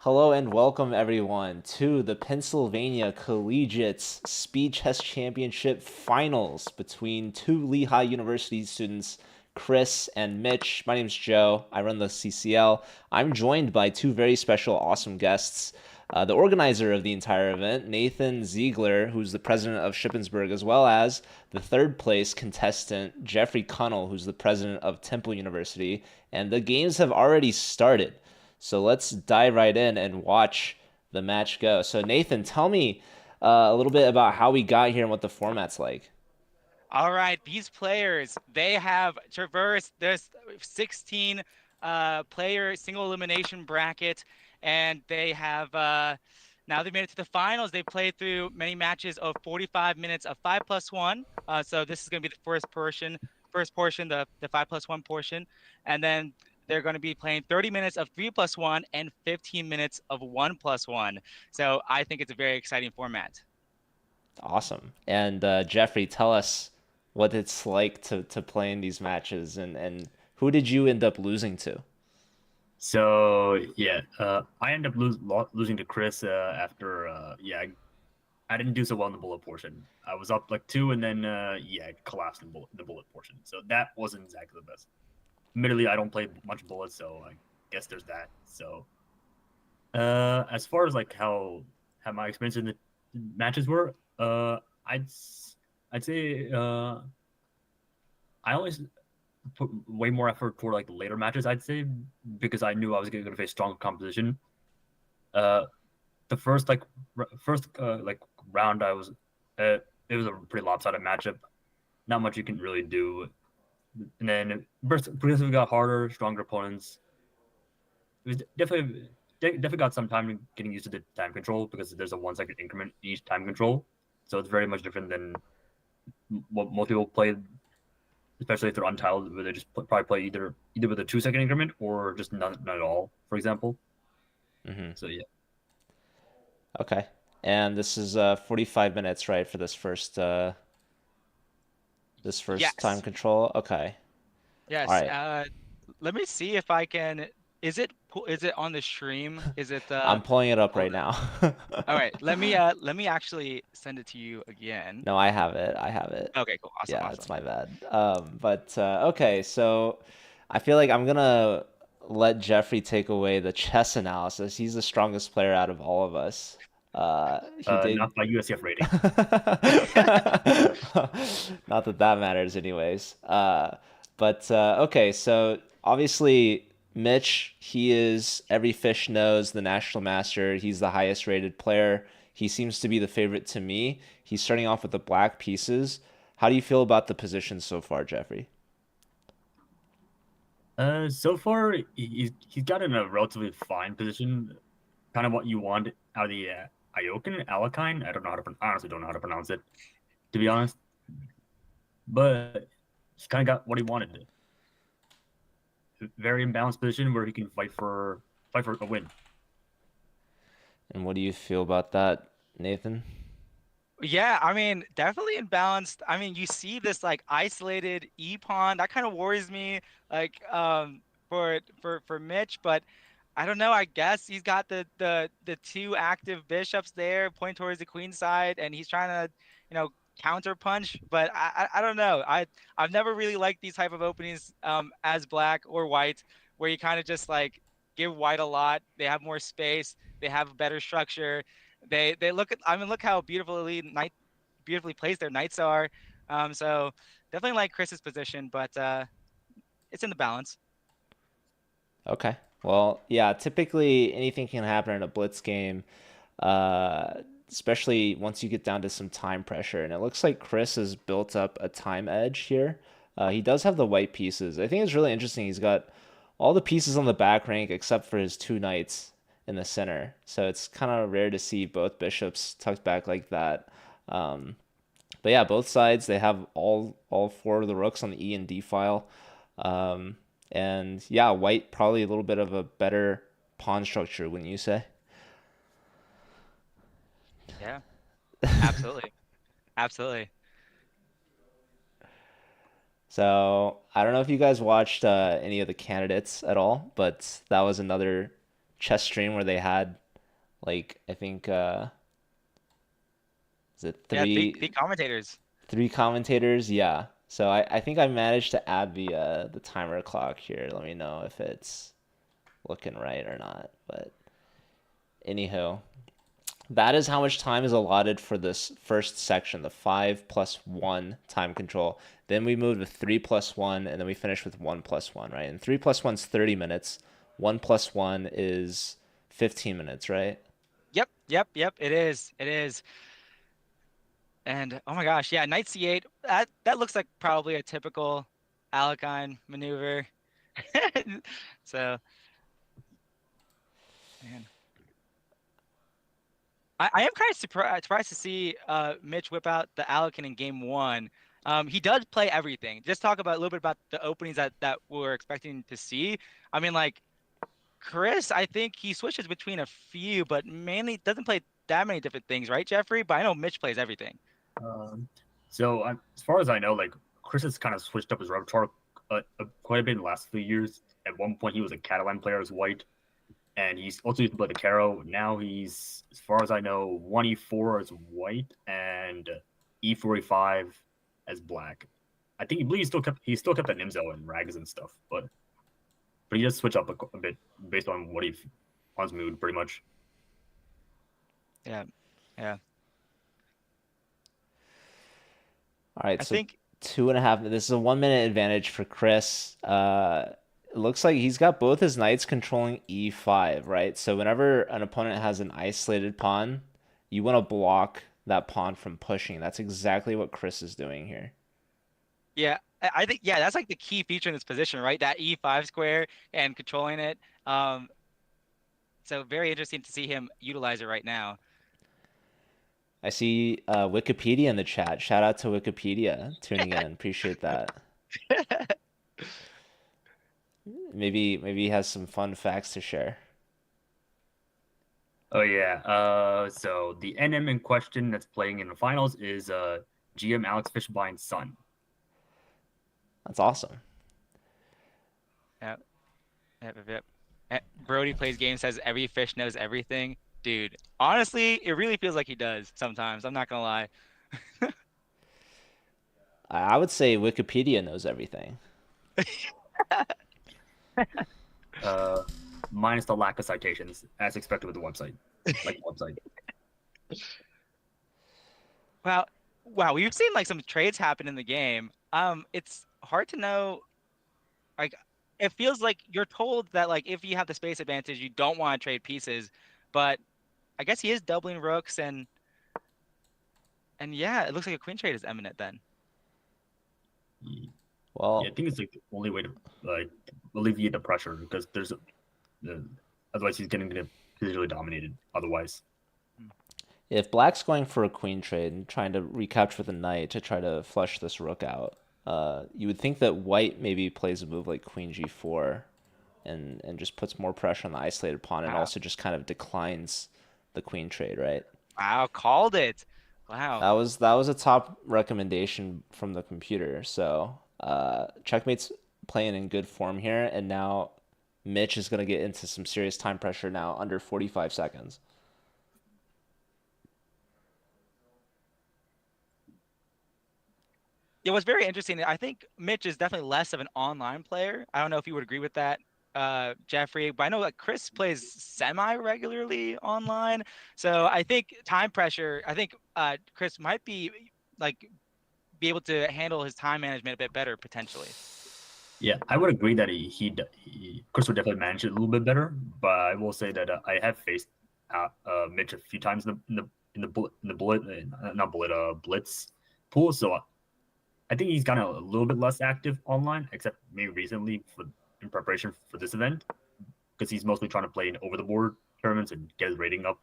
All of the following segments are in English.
Hello and welcome everyone to the Pennsylvania Collegiate Speed Chess Championship Finals between two Lehigh University students, Chris and Mitch. My name's Joe. I run the CCL. I'm joined by two very special, awesome guests. The organizer of the entire event, Nathan Ziegler, who's the president of Shippensburg, as well as the third place contestant, Jeffrey Cunnell, who's the president of Temple University. And the games have already started. So let's dive right in and watch the match go. So Nathan, tell me a little bit about how we got here and what the format's like. All right, these players, they have traversed this 16 player single elimination bracket, and they have now they made it to the finals. They played through many matches of 45 minutes of 5+1. So this is going to be the first portion, the 5+1 portion, and then they're going to be playing 30 minutes of 3+1 and 15 minutes of 1+1. So I think it's a very exciting format. Awesome. And Jeffrey, tell us what it's like to play in these matches and who did you end up losing to? I ended up losing to Chris after I didn't do so well in the bullet portion. I was up like two, and then I collapsed in the bullet portion. So that wasn't exactly the best. Admittedly, I don't play much bullets, so I guess there's that. So as far as like how my experience in the matches were, I'd say I always put way more effort toward like the later matches. I'd say because I knew I was going to face strong competition. Uh, the first round, it was a pretty lopsided matchup. Not much you can really do, and then progressively got harder, stronger opponents. It was definitely got some time getting used to the time control because there's a 1 second increment each time control, so it's very much different than what most people play, especially if they're untiled, where they just probably play either with a 2 second increment or just none at all, for example. Hmm. So yeah. Okay. And this is 45 minutes, right, for this first time Yes. control. Okay. All Yes. right. Let me see if I can. Is it on the stream? Is it I'm pulling it up hold right on. now. All right. Let me actually send it to you again. No, I have it. I have it. Okay, cool. Awesome, Yeah, it's awesome. my bad. But okay, so I feel like I'm gonna let Jeffrey take away the chess analysis. He's the strongest player out of all of us. He did. Not by USF rating. Not that that matters, anyways. But okay, so obviously Mitch, he is every fish knows the national master. He's the highest rated player. He seems to be the favorite to me. He's starting off with the black pieces. How do you feel about the position so far, Jeffrey? So far he's got in a relatively fine position, kind of what you want out of the Iokin Alakine. I don't know how to honestly don't know how to pronounce it, to be honest. But he's kind of got what he wanted. Very imbalanced position where he can fight for a win. And what do you feel about that, Nathan? Yeah, I mean, definitely imbalanced. I mean, you see this like isolated E pawn. That kind of worries me, like for Mitch, but I don't know. I guess he's got the two active bishops there, pointing towards the queen side, and he's trying to, counter punch. But I don't know. I've never really liked these type of openings as black or white, where you kind of just like give white a lot. They have more space. They have better structure. They look at. I mean, look how beautifully placed their knights are. So definitely like Chris's position, but it's in the balance. Okay. Well, yeah, typically anything can happen in a blitz game, especially once you get down to some time pressure. And it looks like Chris has built up a time edge here. He does have the white pieces. I think it's really interesting. He's got all the pieces on the back rank except for his two knights in the center. So it's kind of rare to see both bishops tucked back like that. Um, but yeah, both sides they have all four of the rooks on the E and D file. Um, and yeah, white probably a little bit of a better pawn structure, wouldn't you say? Yeah, absolutely, absolutely. So I don't know if you guys watched any of the candidates at all, but that was another chess stream where they had like I think is it Yeah, three commentators. three commentators? Yeah. So I think I managed to add the timer clock here. Let me know if it's looking right or not. But anyhow, that is how much time is allotted for this first section, the 5+1 time control. Then we move to 3+1, and then we finish with 1+1, right? And 3+1 is 30 minutes. 1+1 is 15 minutes, right? Yep. It is. It is. And oh my gosh, yeah, knight c8. That looks like probably a typical Alekhine maneuver. So, man, I am kind of surprised to see Mitch whip out the Alekhine in game one. He does play everything. Just talk about a little bit about the openings that we're expecting to see. I mean, like Chris, I think he switches between a few, but mainly doesn't play that many different things, right, Jeffrey? But I know Mitch plays everything. Um, so as far as I know, like Chris has kind of switched up his repertoire quite a bit in the last few years. At one point, he was a Catalan player as white, and he's also used to play the Caro. Now he's, as far as I know, 1e4 as white and e4 e5 as black. I think he still kept that Nimzo and Rags and stuff, but he just switched up a bit based on what he on his mood, pretty much. Yeah, yeah. All right, I so think 2.5. This is a 1 minute advantage for Chris. It looks like he's got both his knights controlling e5, right? So whenever an opponent has an isolated pawn, you want to block that pawn from pushing. That's exactly what Chris is doing here. Yeah, I think yeah, that's like the key feature in this position, right? That E5 square and controlling it. So very interesting to see him utilize it right now. I see Wikipedia in the chat. Shout out to Wikipedia tuning in. Appreciate that. Maybe he has some fun facts to share. Oh yeah. So the NM in question that's playing in the finals is GM Alex Fishbein's son. That's awesome. Yep. Brody plays games, says every fish knows everything. Dude, honestly, it really feels like he does sometimes. I'm not gonna lie. I would say Wikipedia knows everything. Minus the lack of citations, as expected with the website, like website. Wow, we've seen like some trades happen in the game. It's hard to know. Like, it feels like you're told that like if you have the space advantage, you don't want to trade pieces, but I guess he is doubling rooks and yeah, it looks like a queen trade is imminent then. Well, Yeah, I think it's like the only way to like alleviate the pressure because there's otherwise he's getting visually dominated. Otherwise, if Black's going for a queen trade and trying to recapture the knight to try to flush this rook out, you would think that White maybe plays a move like Queen G4 and just puts more pressure on the isolated pawn and Wow. also just kind of declines the queen trade, right? Wow, called it. Wow. That was a top recommendation from the computer. So Checkmate's playing in good form here, and now Mitch is gonna get into some serious time pressure now under 45 seconds. It was very interesting. I think Mitch is definitely less of an online player. I don't know if you would agree with that, Jeffrey, but I know like Chris plays semi-regularly online. So I think time pressure, I think Chris might be like be able to handle his time management a bit better potentially. yeah, I would agree that Chris would definitely manage it a little bit better. But I will say that I have faced Mitch a few times in the blitz pool, so I think he's gotten a little bit less active online, except maybe recently in preparation for this event, because he's mostly trying to play in over the board tournaments and get his rating up.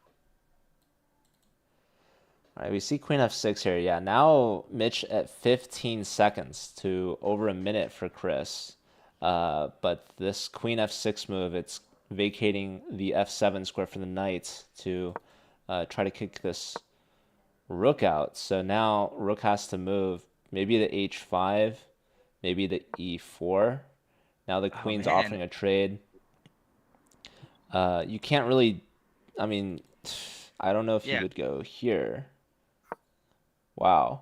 All right, we see Queen F6 here. Yeah, now Mitch at 15 seconds to over a minute for Chris. But this Queen F6 move, it's vacating the F7 square for the knight to try to kick this rook out. So now rook has to move maybe the H5, maybe the E4. Now the queen's offering a trade. You can't really. I mean, I don't know if you Yeah. would go here. Wow.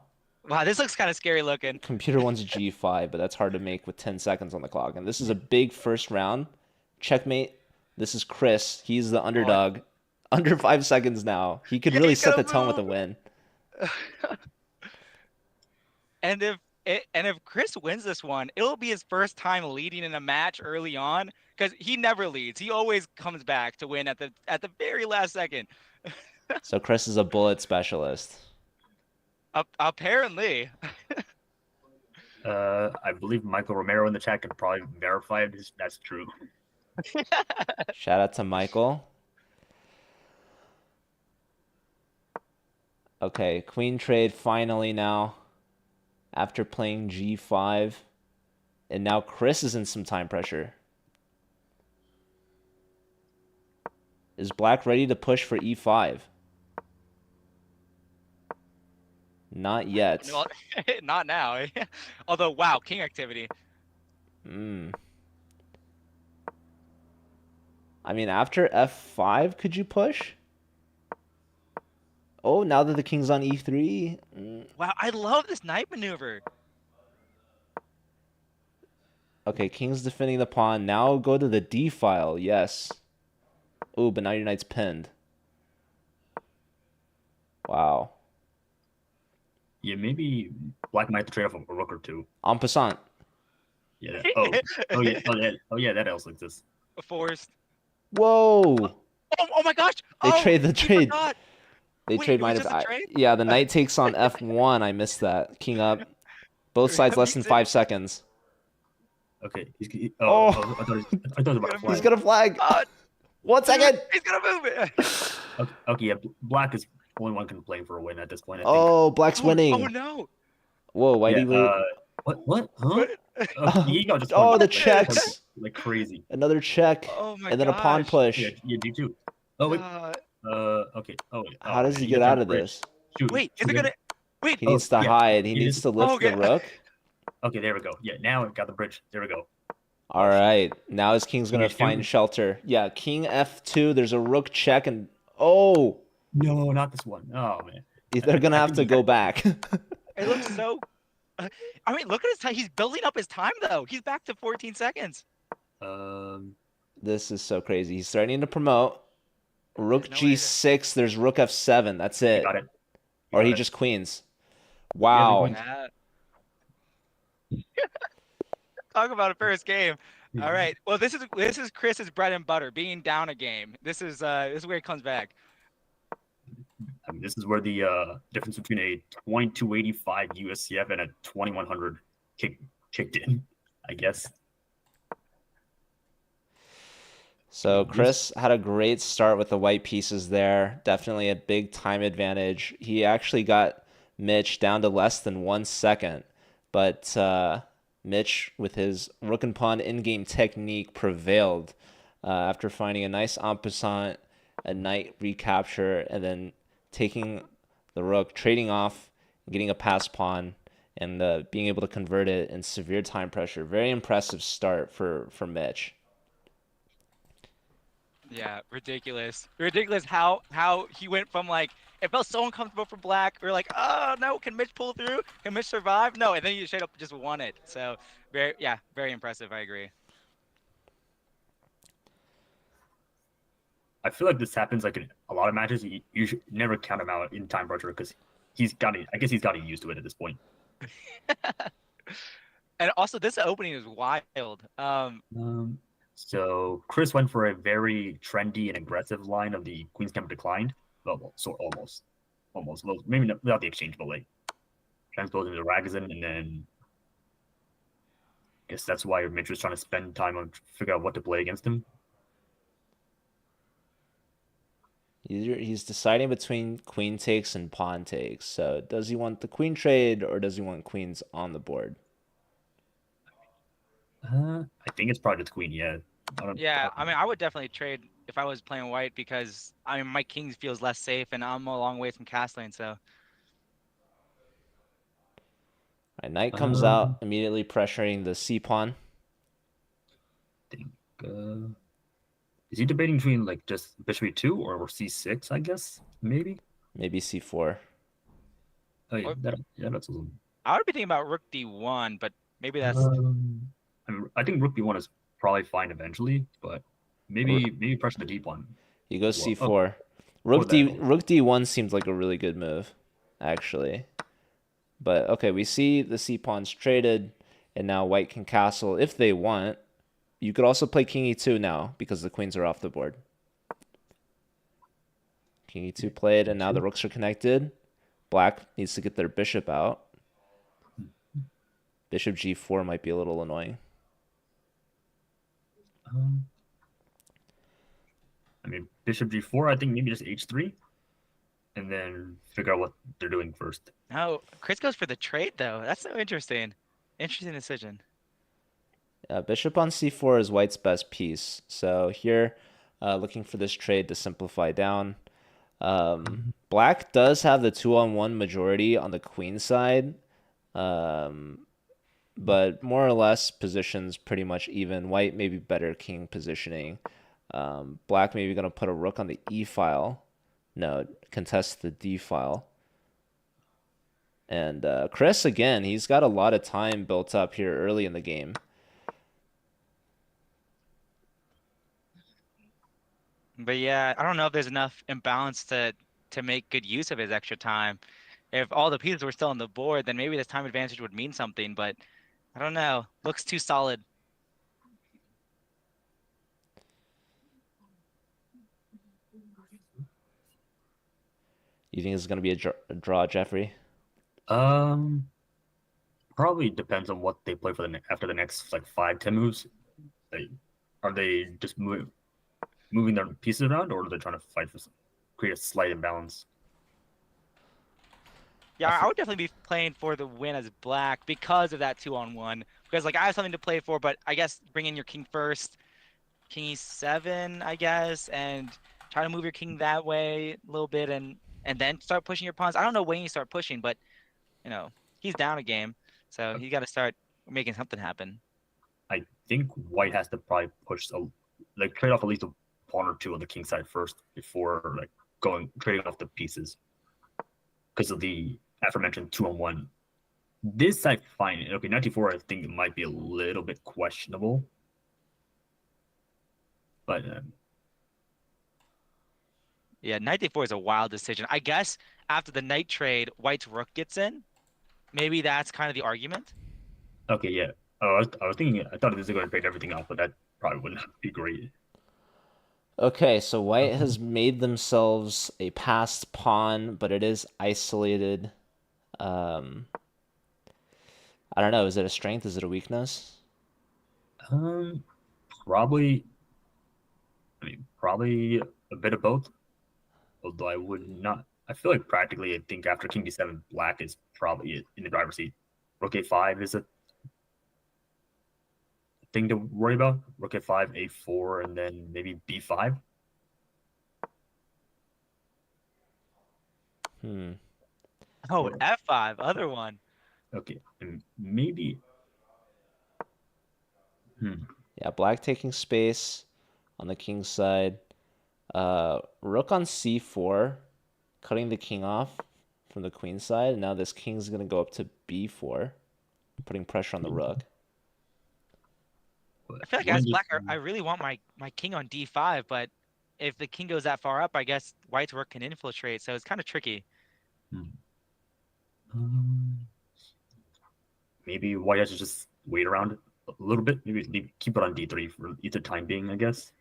Wow, this looks kind of scary looking. Computer wants G5, but that's hard to make with 10 seconds on the clock. And this is a big first round. Checkmate. This is Chris. He's the Oh, underdog. Under 5 seconds now. He could yeah, really he's set gonna the tone with a move. win. And if Chris wins this one, it'll be his first time leading in a match early on because he never leads. He always comes back to win at the very last second. So Chris is a bullet specialist. Apparently. I believe Michael Romero in the chat can probably verify it. That's true. Shout out to Michael. Okay, queen trade finally now. After playing G5. And now Chris is in some time pressure. Is Black ready to push for E5? Not yet. Well, not now. Although, wow, king activity. Hmm. I mean, after F5, could you push? Oh, now that the king's on E3. Wow, I love this knight maneuver. Okay, king's defending the pawn. Now go to the D file. Yes. Oh, but now your knight's pinned. Wow. Yeah, maybe Black might have to trade off a rook or two. En passant. Yeah. Oh yeah. That also exists. Forced. Whoa. Oh my gosh. They trade the he trade. forgot. They Wait, trade it was minus. just a trade? Yeah, the knight takes on F1. I missed that. King up. Both sides less than Me too. 5 seconds. Okay. Oh. I thought it was about a flag. He's got a flag. Uh, 1 second. He's gonna move it. Okay, yeah. Black is only one can play for a win at this point. I think. Oh, Black's winning. Oh no. Whoa, why do you wait? What? Huh? What? You got just Oh, the like- checks. like crazy. Another check. Oh my And then a pawn gosh. push. Yeah, G2. Oh wait. Okay. Oh wait. How does he you get got out the of bridge. this? Shoot. Wait, is shoot it him. gonna wait? He needs to yeah. hide. He He needs just- to lift okay. the rook. Okay, there we go. Yeah, now it got the bridge. There we go. All right. Now his king's going to King H2. find shelter. Yeah, king F2. There's a rook check. And oh, No, not this one. Oh man. they're going to I have think to he go had- back. It looks so. I mean, look at his time. He's building up his time though. He's back to 14 seconds. This is so crazy. He's threatening to promote. Rook There's no way G6. There's rook F7. That's You it. got it. You Or got he it. just queens. Wow. queen. Talk about a first game. All right. Well, this is Chris's bread and butter. Being down a game. This is where he comes back. I mean, this is where the difference between a 2285 USCF and a 2100 kicked in, I guess. So Chris had a great start with the white pieces there. Definitely a big time advantage. He actually got Mitch down to less than 1 second. But Mitch, with his rook and pawn in-game technique, prevailed after finding a nice en passant, a knight recapture, and then taking the rook, trading off, getting a pass pawn, and being able to convert it in severe time pressure. Very impressive start for Mitch. Yeah, ridiculous. Ridiculous how he went from like it felt so uncomfortable for Black. We are like, oh no, can Mitch pull through? Can Mitch survive? No, and then he straight up just won it. So very impressive. I agree. I feel like this happens like in a lot of matches. You should never count him out in time pressure because I guess he's gotten used to it at this point. And also this opening is wild. So Chris went for a very trendy and aggressive line of the Queen's Gambit declined. Well, so almost. Well, maybe not without the exchange, but like transposing to Ragozin, and then I guess that's why Mitch was trying to spend time on figure out what to play against him. He's deciding between queen takes and pawn takes. So does he want the queen trade or does he want queens on the board? I think it's probably just queen. Yeah. Yeah, I mean, I would definitely trade if I was playing white because I mean my king feels less safe and I'm a long way from castling. So Knight comes out, immediately pressuring the c pawn. I think Is he debating between like just bishop e2 or c6? I guess maybe. Maybe c4. Oh yeah, Or that's a little. I would be thinking about rook d1, but maybe that's I think rook b1 is probably fine eventually, but R- maybe pressure the deep one He as goes well. Oh, c4. or that. Oh, Rook d1 seems like a really good move, actually. But okay, we see the c pawns traded, and now white can castle if they want. You could also play king e2 now because the queens are off the board. King e2 played, and now the rooks are connected. Black needs to get their bishop out. Bishop g4 might be a little annoying. um, I mean, bishop g4. I think maybe just h3, and then figure out what they're doing first. no. Chris goes for the trade though. That's so interesting. Interesting decision. Bishop on c4 is white's best piece. So here, looking for this trade to simplify down. Black does have the 2-on-1 majority on the queen side, but more or less positions pretty much even. White maybe better king positioning. Black maybe going to put a rook on the e file. No, contest the d file. And Chris, again, he's got a lot of time built up here early in the game. But yeah, I don't know if there's enough imbalance to make good use of his extra time. If all the pieces were still on the board, then maybe this time advantage would mean something, but I don't know. Looks too solid. You think it's going to be a draw, Jeffrey? Um, Probably depends on what they play for after the next like 5-10 moves. Are they just moving their pieces around, or are they trying to fight for create a slight imbalance? Yeah, I would definitely be playing for the win as black because of that 2-on-1. Because like I have something to play for, but I guess bring in your king first, king e7, I guess, and try to move your king that way a little bit, and then start pushing your pawns. I don't know when you start pushing, but he's down a game, so he got to start making something happen. I think white has to probably push like trade off at least a pawn or two on the king side first before like trading off the pieces because of the aforementioned 2-on-1. This I find okay. 94, I think it might be a little bit questionable, but Yeah, knight d4 is a wild decision. I guess after the knight trade, white's rook gets in. Maybe that's kind of the argument. okay, yeah. I was thinking. I thought this was going to trade everything off, but that probably wouldn't be great. Okay, so white has made themselves a passed pawn, but it is isolated. Um, I don't know. Is it a strength? Is it a weakness? Um, Probably. I mean, probably a bit of both. Although I would not. I feel like practically, I think after King D7, Black is probably in the driver's seat. Rook A5 is a thing to worry about. Rook A5, A4, and then maybe B5. Hmm. Oh, Or, f5, other one. okay, and maybe. Hmm. Yeah, black taking space on the king side. Rook on c4, cutting the king off from the queen side. And now this king's going to go up to b4, putting pressure on the rook. I feel like as black, I really want my king on d5, but if the king goes that far up, I guess white's rook can infiltrate, so it's kind of tricky. Maybe white has to just wait around a little bit. Maybe keep it on D3 for the time being, I guess.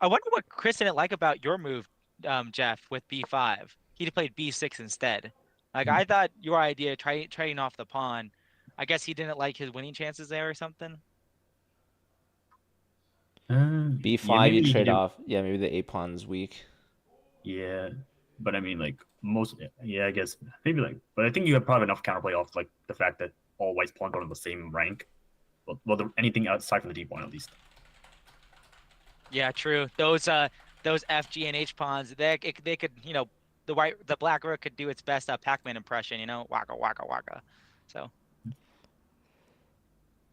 I wonder what Chris didn't like about your move, Jeff, with b5. He played b6 instead. Like I thought your idea, trading off the pawn. I guess he didn't like his winning chances there or something. Yeah, b5, you maybe trade off. Yeah, maybe the a pawn's weak. yeah, but I mean, like yeah, I guess maybe like, but I think you have probably enough counterplay off like the fact that all white's pawns are on the same rank. Well, anything outside from the deep one at least. Yeah, true. Those F, G, and H pawns, they could, the black rook could do its best Pac-Man impression, waka waka waka. So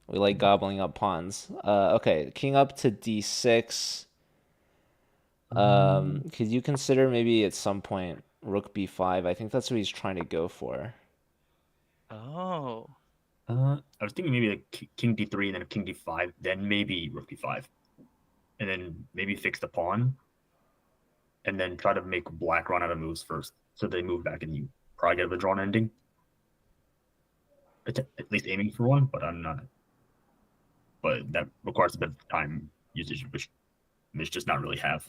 We like gobbling up pawns. Okay, king up to d6. Could you consider maybe at some point rook b5? I think that's what he's trying to go for. Oh. I was thinking maybe like king d3 and then king d5, then maybe rook d5, and then maybe fix the pawn, and then try to make black run out of moves first, so they move back and you probably get a drawn ending. At least aiming for one, but I'm not. But that requires a bit of time usage, which Mitch does not really have.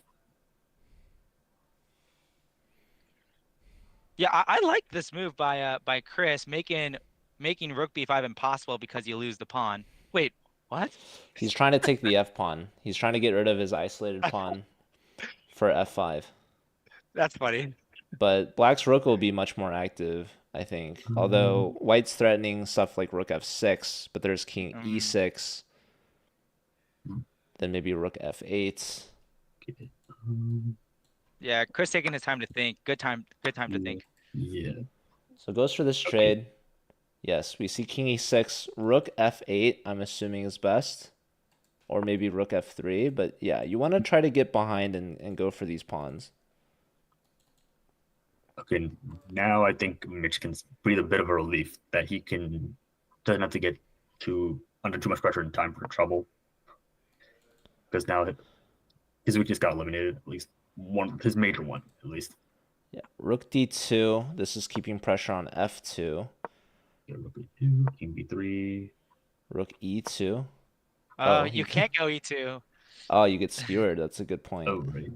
Yeah, I like this move by Chris, making rook b5 impossible because you lose the pawn. Wait, what? He's trying to take the f pawn. He's trying to get rid of his isolated pawn for f5. That's funny. But black's rook will be much more active, I think. Although white's threatening stuff like rook f6, but there's king e6, then maybe rook f8. Yeah, Chris taking his time to think. Good time to think. Yeah. So goes for this trade. Yes, we see king e6, rook f8, I'm assuming is best. Or maybe rook f3, but yeah, you want to try to get behind and go for these pawns. Okay, now I think Mitch can breathe a bit of a relief that he doesn't have to get under too much pressure in time for trouble. Because now his weakness got eliminated, at least his major one, at least. Yeah, rook d2. This is keeping pressure on f2. Yeah, rook e2, king b3. Rook e2. Oh, you can't go e2. Oh, you get skewered. That's a good point. Oh, right.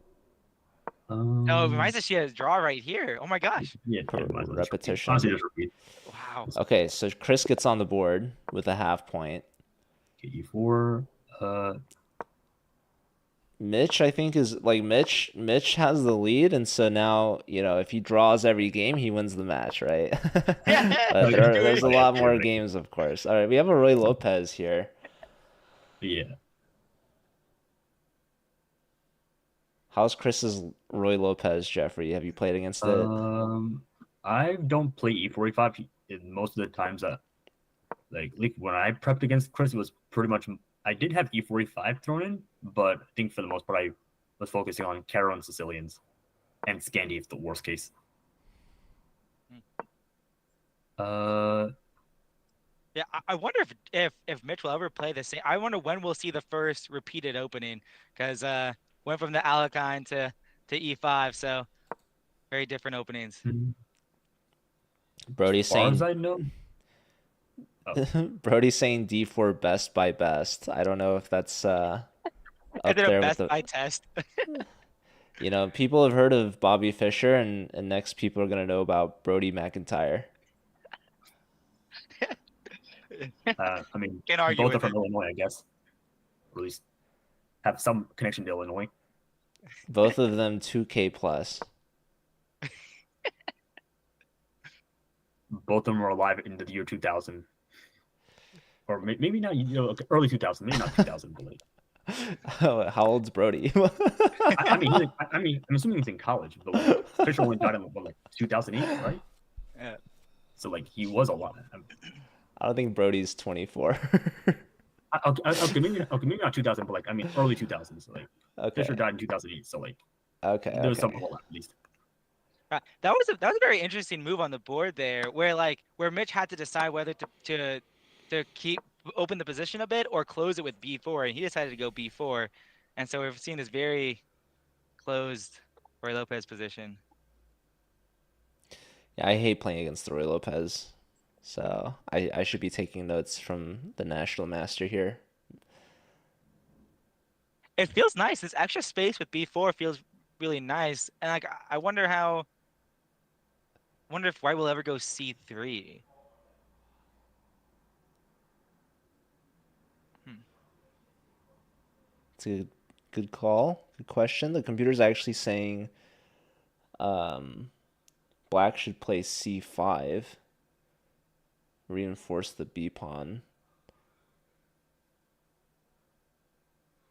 Oh, Mises has draw right here. Oh my gosh. Yeah, repetition. Honestly, just repeat. Wow. Okay, so Chris gets on the board with a half point. Okay, e4. Mitch, I think, is like Mitch has the lead, and so now, if he draws every game, he wins the match, right? But there's a lot more games, of course. All right, we have a Roy Lopez here. Yeah. How's Chris's Roy Lopez, Jeffrey? Have you played against it? I don't play e4, e5 most of the times that, like when I prepped against Chris, it was pretty much, I did have e4, e5 thrown in, but I think for the most part, I was focusing on Caro and Sicilians and Scandi if the worst case. Yeah, I wonder if Mitch will ever play the same. I wonder when we'll see the first repeated opening, because went from the Alekhine to e5, so very different openings. Brody's as far saying, as I know. Brody's saying d4 best by best. I don't know if that's up there best with by test. People have heard of Bobby Fischer, and next people are gonna know about Brody McIntyre. I mean, Can't argue both are with from it. Illinois, I guess. Or at least have some connection to Illinois. Both of them 2K plus. Both of them are alive into the year 2000. Or maybe not, early 2000, maybe not 2000, but like. How old's Brody? I'm assuming he's in college, but like, Fisher only died in like 2008, right? Yeah. So like he was a lot. I don't think Brody's 24. Okay, maybe not 2000, but like early 2000s. Like Okay. Fisher died in 2008, so like Okay. there was some overlap at least. That was a very interesting move on the board there, where Mitch had to decide whether to keep open the position a bit or close it with b4, and he decided to go b4, and so we've seen this very closed Roy Lopez position. Yeah, I hate playing against Roy Lopez, so I should be taking notes from the national master here. It feels nice. This extra space with b4 feels really nice, and like I wonder if white will ever go c3. It's a good call. Good question. The computer's actually saying black should play c5. Reinforce the b pawn.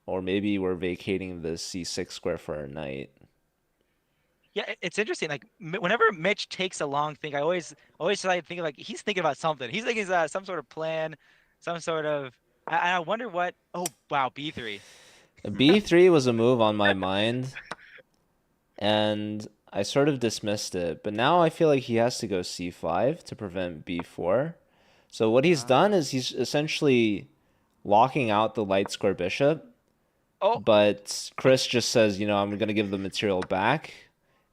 Or maybe we're vacating the c6 square for our knight. Yeah, it's interesting. Like whenever Mitch takes a long think, I always try to think like he's thinking about something. He's thinking some sort of plan, some sort of I wonder what. Oh wow, B3. B3 was a move on my mind, and I sort of dismissed it. But now I feel like he has to go C5 to prevent B4. So what he's done is he's essentially locking out the light square bishop, Oh, but Chris just says, I'm going to give the material back.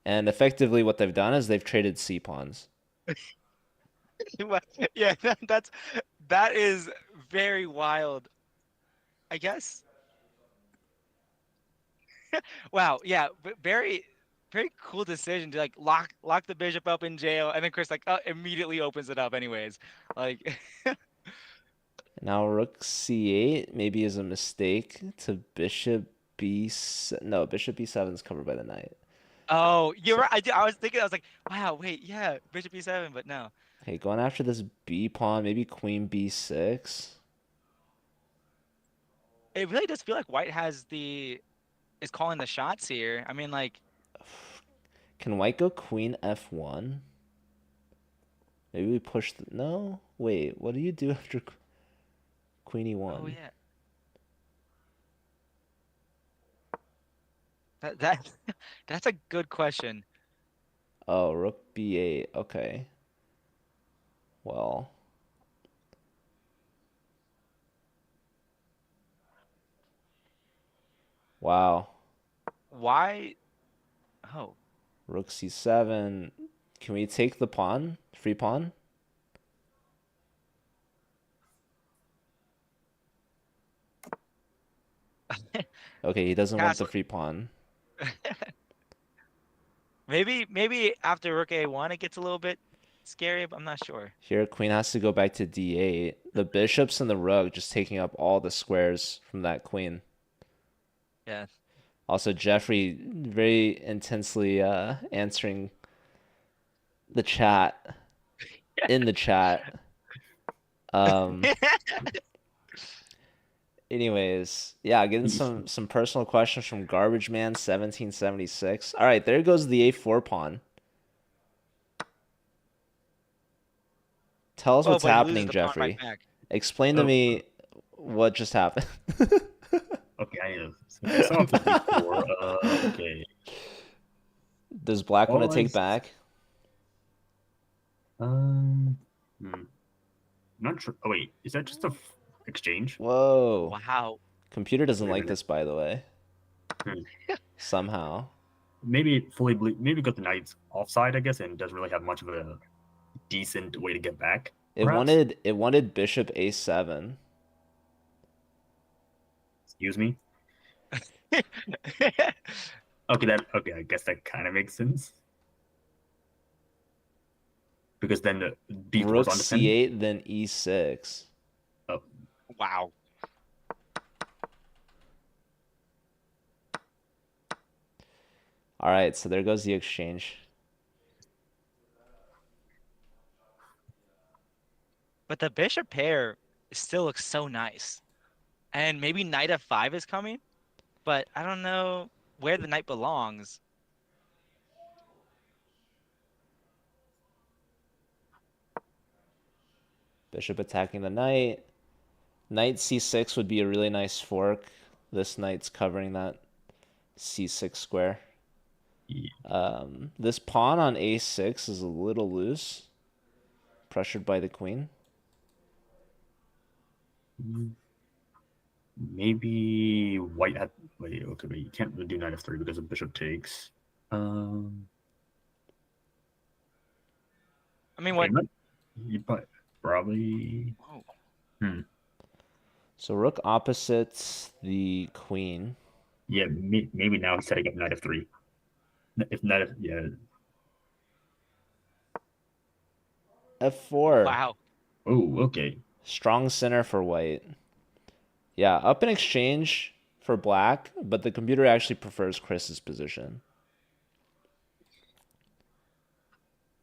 And effectively what they've done is they've traded C pawns. yeah, that is very wild. I guess. Wow, yeah, very very cool decision to like lock the bishop up in jail, and then Chris like immediately opens it up anyways. Like, Now rook C8 maybe is a mistake to bishop B. No, bishop B7 is covered by the knight. oh, you're So, right. I was thinking, I was like, wow, wait, yeah, bishop e7, but no. okay, going after this B pawn, maybe queen B6. It really does feel like White is calling the shots here. I mean, like, Can white go queen F1? Maybe we push the... No? Wait, what do you do after queen oh E1? yeah, that that's a good question. Oh, rook B8. Okay. Well, wow. Why? Oh, Rook C7. Can we take the pawn? Free pawn? Okay, he doesn't want the castle. free pawn. Maybe after rook a1 it gets a little bit scary, but I'm not sure. Here, queen has to go back to D8. The bishops and the rook just taking up all the squares from that queen. Yeah. Also, Jeffrey very intensely answering the chat in the chat. Um, anyways, yeah, getting some personal questions from Garbage Man 1776. All right, there goes the A4 pawn. Tell us Oh, what's but he loses happening, the pawn right Jeffrey. back. Explain to Oh, me what just happened. okay. I need to sum up the before. Okay. Does black want to All I take back? um, hmm, not sure. Oh wait, is that just a exchange? Whoa. Wow. Computer doesn't Wait a like minute. this, by the way. Hmm. Somehow. Maybe maybe got the knights offside, I guess, and doesn't really have much of a decent way to get back. Perhaps. It wanted bishop A7. Excuse me. Okay. I guess that kind of makes sense because then the B4 is Rook on defend. C8, then E6. Oh, Wow. All right, so there goes the exchange. But the bishop pair still looks so nice. And maybe knight f5 is coming, but I don't know where the knight belongs. Bishop attacking the knight. Knight C6 would be a really nice fork. This knight's covering that C6 square. yeah. This pawn on A6 is a little loose, pressured by the queen. Maybe white had. Wait, okay, but you can't really do knight f3 because the bishop takes. I mean, Okay, what? you probably. Oh, Hmm. So rook opposites the queen. Yeah, maybe now he's setting up knight f3. If knight, yeah. F4. wow. Oh, okay. Strong center for white. Yeah, up in exchange for black, but the computer actually prefers Chris's position.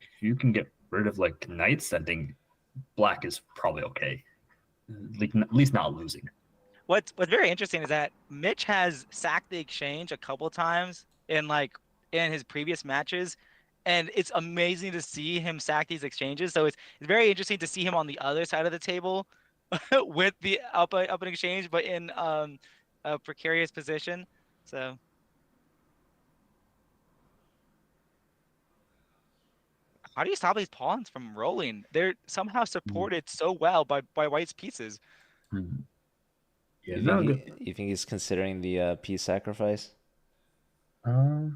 If you can get rid of like knights, I think black is probably okay. At least not losing. What's very interesting is that Mitch has sacked the exchange a couple times in his previous matches, and it's amazing to see him sack these exchanges. So it's very interesting to see him on the other side of the table with the up and exchange, but in a precarious position. So how do you stop these pawns from rolling? They're somehow supported so well by White's pieces. Hmm. Yeah, You no, think good. you think he's considering the piece sacrifice? Oh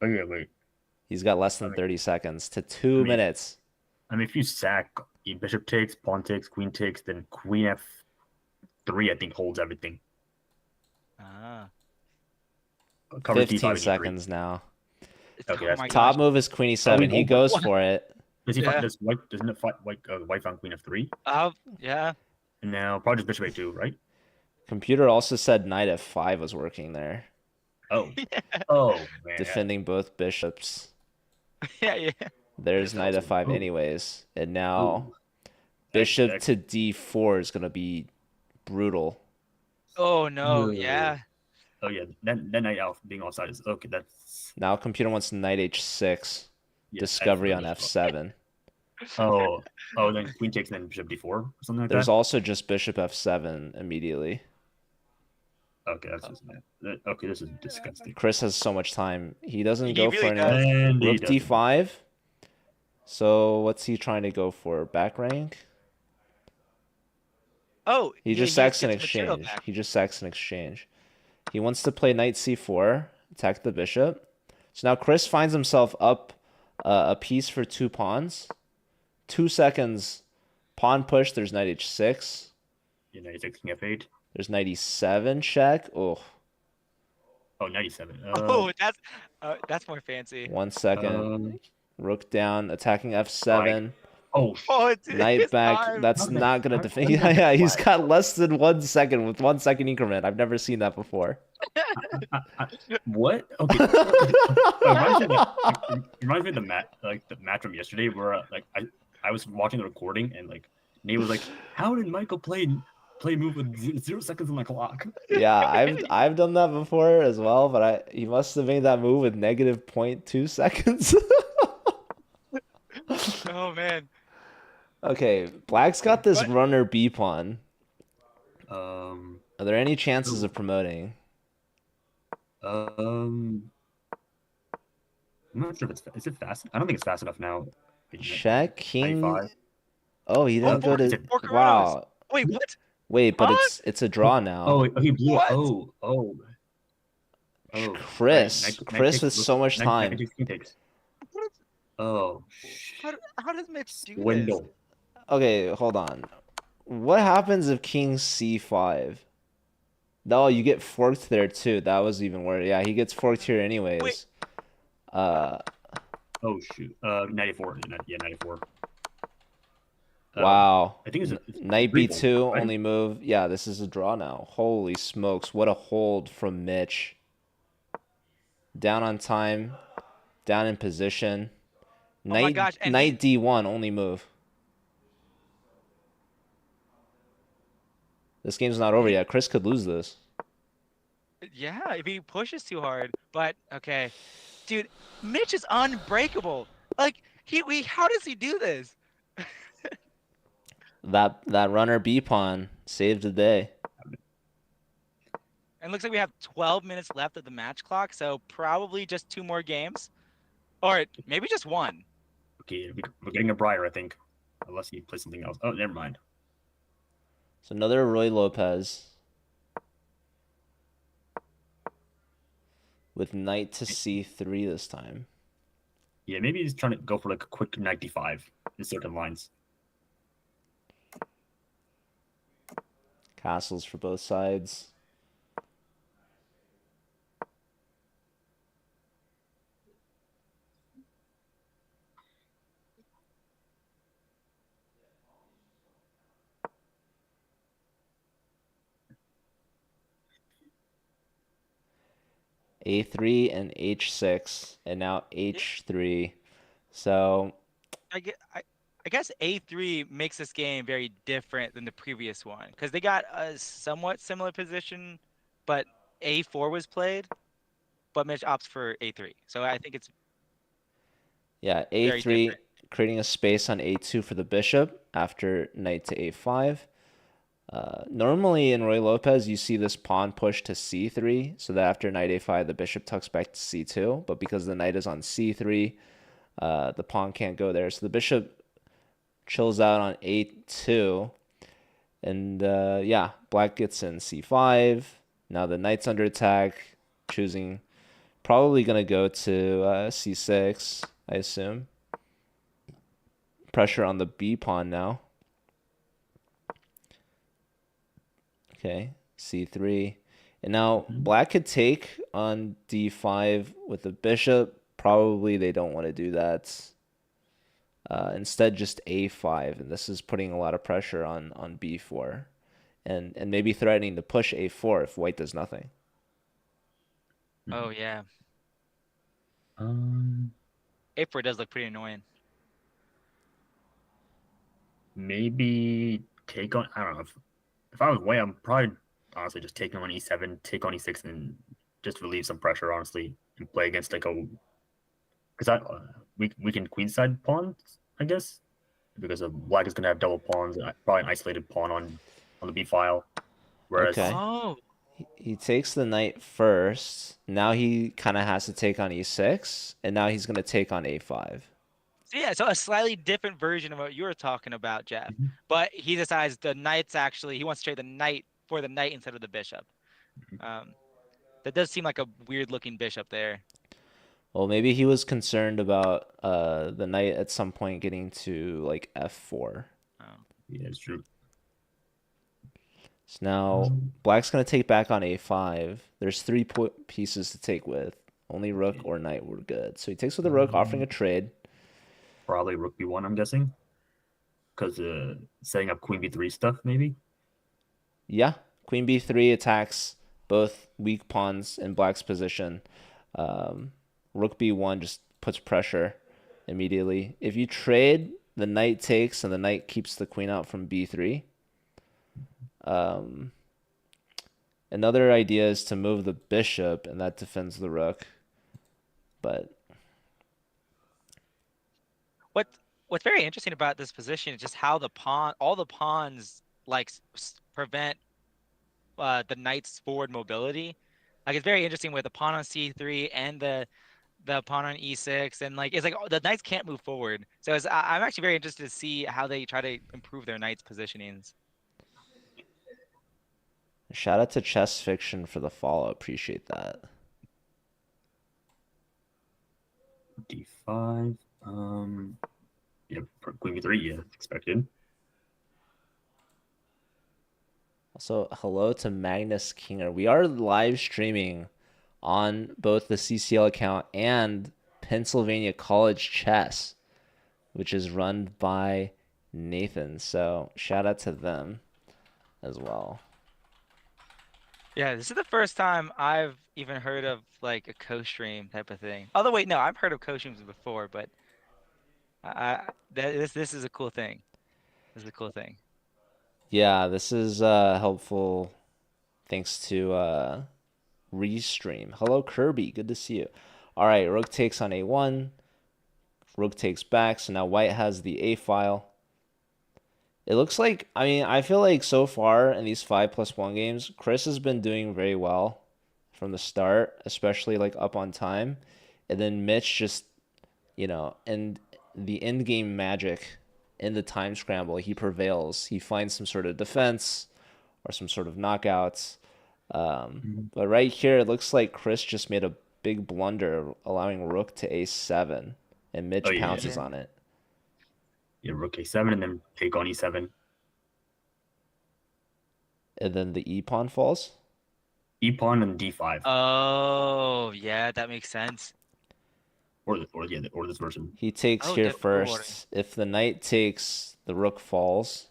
yeah, wait. He's got less I than mean, 30 seconds to I 2 mean, minutes. if you sack, bishop takes, pawn takes, queen takes, then queen f3, I think holds everything. Ah, Covers 15 d5 and e3. seconds now. Okay, oh that's my good. Top gosh. move is queen Oh, e7. He but goes What? for it. does he fight? Yeah. Doesn't it fight white found queen f3? Yeah. And now probably just bishop a2, right? Computer also said knight f5 was working there, Oh, oh man, defending both bishops. Yeah, yeah. There's that knight was f5 oh, anyways. And oh, now that, bishop that, to d4 is going to be brutal. Oh no, yeah. oh yeah, then knight out being offside is okay. That's Now computer wants knight h6. yeah, Discovery on F f7. oh, then queen takes, then bishop d4 or something like There's that. also just bishop f7 immediately. Okay, that's just okay. This is disgusting. Chris has so much time. He doesn't He go for really anything. does. And he Rook doesn't. d5. So what's he trying to go for? Back rank? Oh, He yeah, just he just sacks an gets material exchange. back. He just sacks an exchange. He wants to play knight c4, attack the bishop. So now Chris finds himself up a piece for 2 pawns. 2 seconds. Pawn push. There's knight h6. Yeah, knight takes king f8. There's knight e7 check. Oh, Oh, 97. Oh, that's more fancy. 1 second. Um, Rook down, attacking like, f7. oh, Oh, it's Knight back. time. That's How did that- not gonna how defend. did Yeah, that yeah, he's flag? got less than 1 second with 1 second increment. I've never seen that before. What? Okay. It reminds me of the match from yesterday where I was watching the recording and like Nate was like, "How did Michael play move with 0 seconds on the clock?" Yeah, I've done that before as well, but he must have made that move with negative 0.2 seconds. Oh man. Okay, Black's got this What? runner B pawn. Um, Are there any chances of promoting? um, I'm not sure if is it fast. I don't think it's fast enough now. Check king. 95. Oh, he didn't go to. Four Coronas. Wow. Wait, what? Wait, but Huh? it's a draw now. Oh, he blew. What? Oh. Chris with so much time. Takes. Oh, How does Mitch do this? Wendell. Okay, hold on. What happens if king c5? No, you get forked there too. That was even worse. Yeah, he gets forked here anyways. Wait. Oh shoot. 94. Yeah, 94. Wow. I think it's Knight three b2 fold, right? only move. Yeah, this is a draw now. Holy smokes, what a hold from Mitch. Down on time, down in position. Oh my gosh, and Knight d1 only move. This game's not over yet. Chris could lose this. yeah, if he pushes too hard. But okay, dude, Mitch is unbreakable. Like how does he do this? That runner B pawn saved the day. And it looks like we have 12 minutes left of the match clock, so probably just 2 more games, or maybe just 1. Okay, we're getting a Briar, I think, unless he plays something else. Oh, never mind. So another Roy Lopez with knight to c3 this time. Yeah, maybe he's trying to go for like a quick 95 in certain lines. Castles for both sides. A3 and H6, and now H3. So I guess A3 makes this game very different than the previous one because they got a somewhat similar position, but A4 was played, but Mitch opts for A3. So I think it's yeah, very A3. different. creating a space on a2 for the bishop after knight to a5. Normally in Roy Lopez, you see this pawn push to c3, so that after knight a5, the bishop tucks back to c2. But because the knight is on c3, the pawn can't go there. So the bishop chills out on a2. And yeah, black gets in c5. Now the knight's under attack, choosing probably going to go to c6, I assume. Pressure on the b pawn now. Okay, c3. And now black could take on d5 with the bishop. Probably they don't want to do that. Instead, just a5. And this is putting a lot of pressure on b4. And maybe threatening to push a4 if white does nothing. Oh yeah, Um, A4 does look pretty annoying. maybe take on. I don't know. If I was Wei, I'm probably honestly just taking on e7, take on e6, and just relieve some pressure, honestly, and play against like a. Because we can queenside pawns, I guess, because black is gonna have double pawns, probably an isolated pawn on the b file, whereas Okay. Oh, He takes the knight first. Now he kind of has to take on e6, and now he's going to take on a5. so yeah, so a slightly different version of what you were talking about, Jeff. Mhm. But he decides the knight's actually he wants to trade the knight for the knight instead of the bishop. Um, that does seem like a weird looking bishop there. Well, maybe he was concerned about the knight at some point getting to like f4. Oh. yeah, it's true. So now black's going to take back on a5. There's three pieces to take with. Only rook or knight were good. So he takes with the rook, offering a trade. Probably rook b1, I'm guessing, because setting up queen b3 stuff, maybe. Yeah, queen b3 attacks both weak pawns in black's position. Rook b1 just puts pressure immediately. If you trade, the knight takes and the knight keeps the queen out from b3. Another idea is to move the bishop, and that defends the rook. But What's very interesting about this position is just how all the pawns like prevent the knight's forward mobility. Like it's very interesting with the pawn on c3 and the pawn on e6, and like it's like the knights can't move forward. So I'm actually very interested to see how they try to improve their knights positionings. shout out to Chess Fiction for the follow. Appreciate that. d5. Yeah, queen b3. Yeah, expected. Also, hello to Magnus Kinger. We are live streaming on both the CCL account and Pennsylvania College Chess, which is run by Nathan. So shout out to them as well. Yeah, this is the first time I've even heard of like a co-stream type of thing. Although wait, no, I've heard of co-streams before, but this is a cool thing. This is a cool thing. Yeah, this is helpful thanks to Restream. Hello, Kirby. Good to see you. All right, rook takes on a1. Rook takes back, so now white has the a file. It looks like, I mean, I feel like so far in these 5+1 games, Chris has been doing very well from the start, especially like up on time. And then Mitch just, and the end game magic in the time scramble, he prevails. He finds some sort of defense or some sort of knockouts. But right here, it looks like Chris just made a big blunder, allowing rook to a7, and Mitch pounces on it. Yeah, rook a7 and then take on e7. And then the e pawn falls. E pawn and d5. Oh, yeah, that makes sense. Or this version. He takes here first. If the knight takes, the rook falls.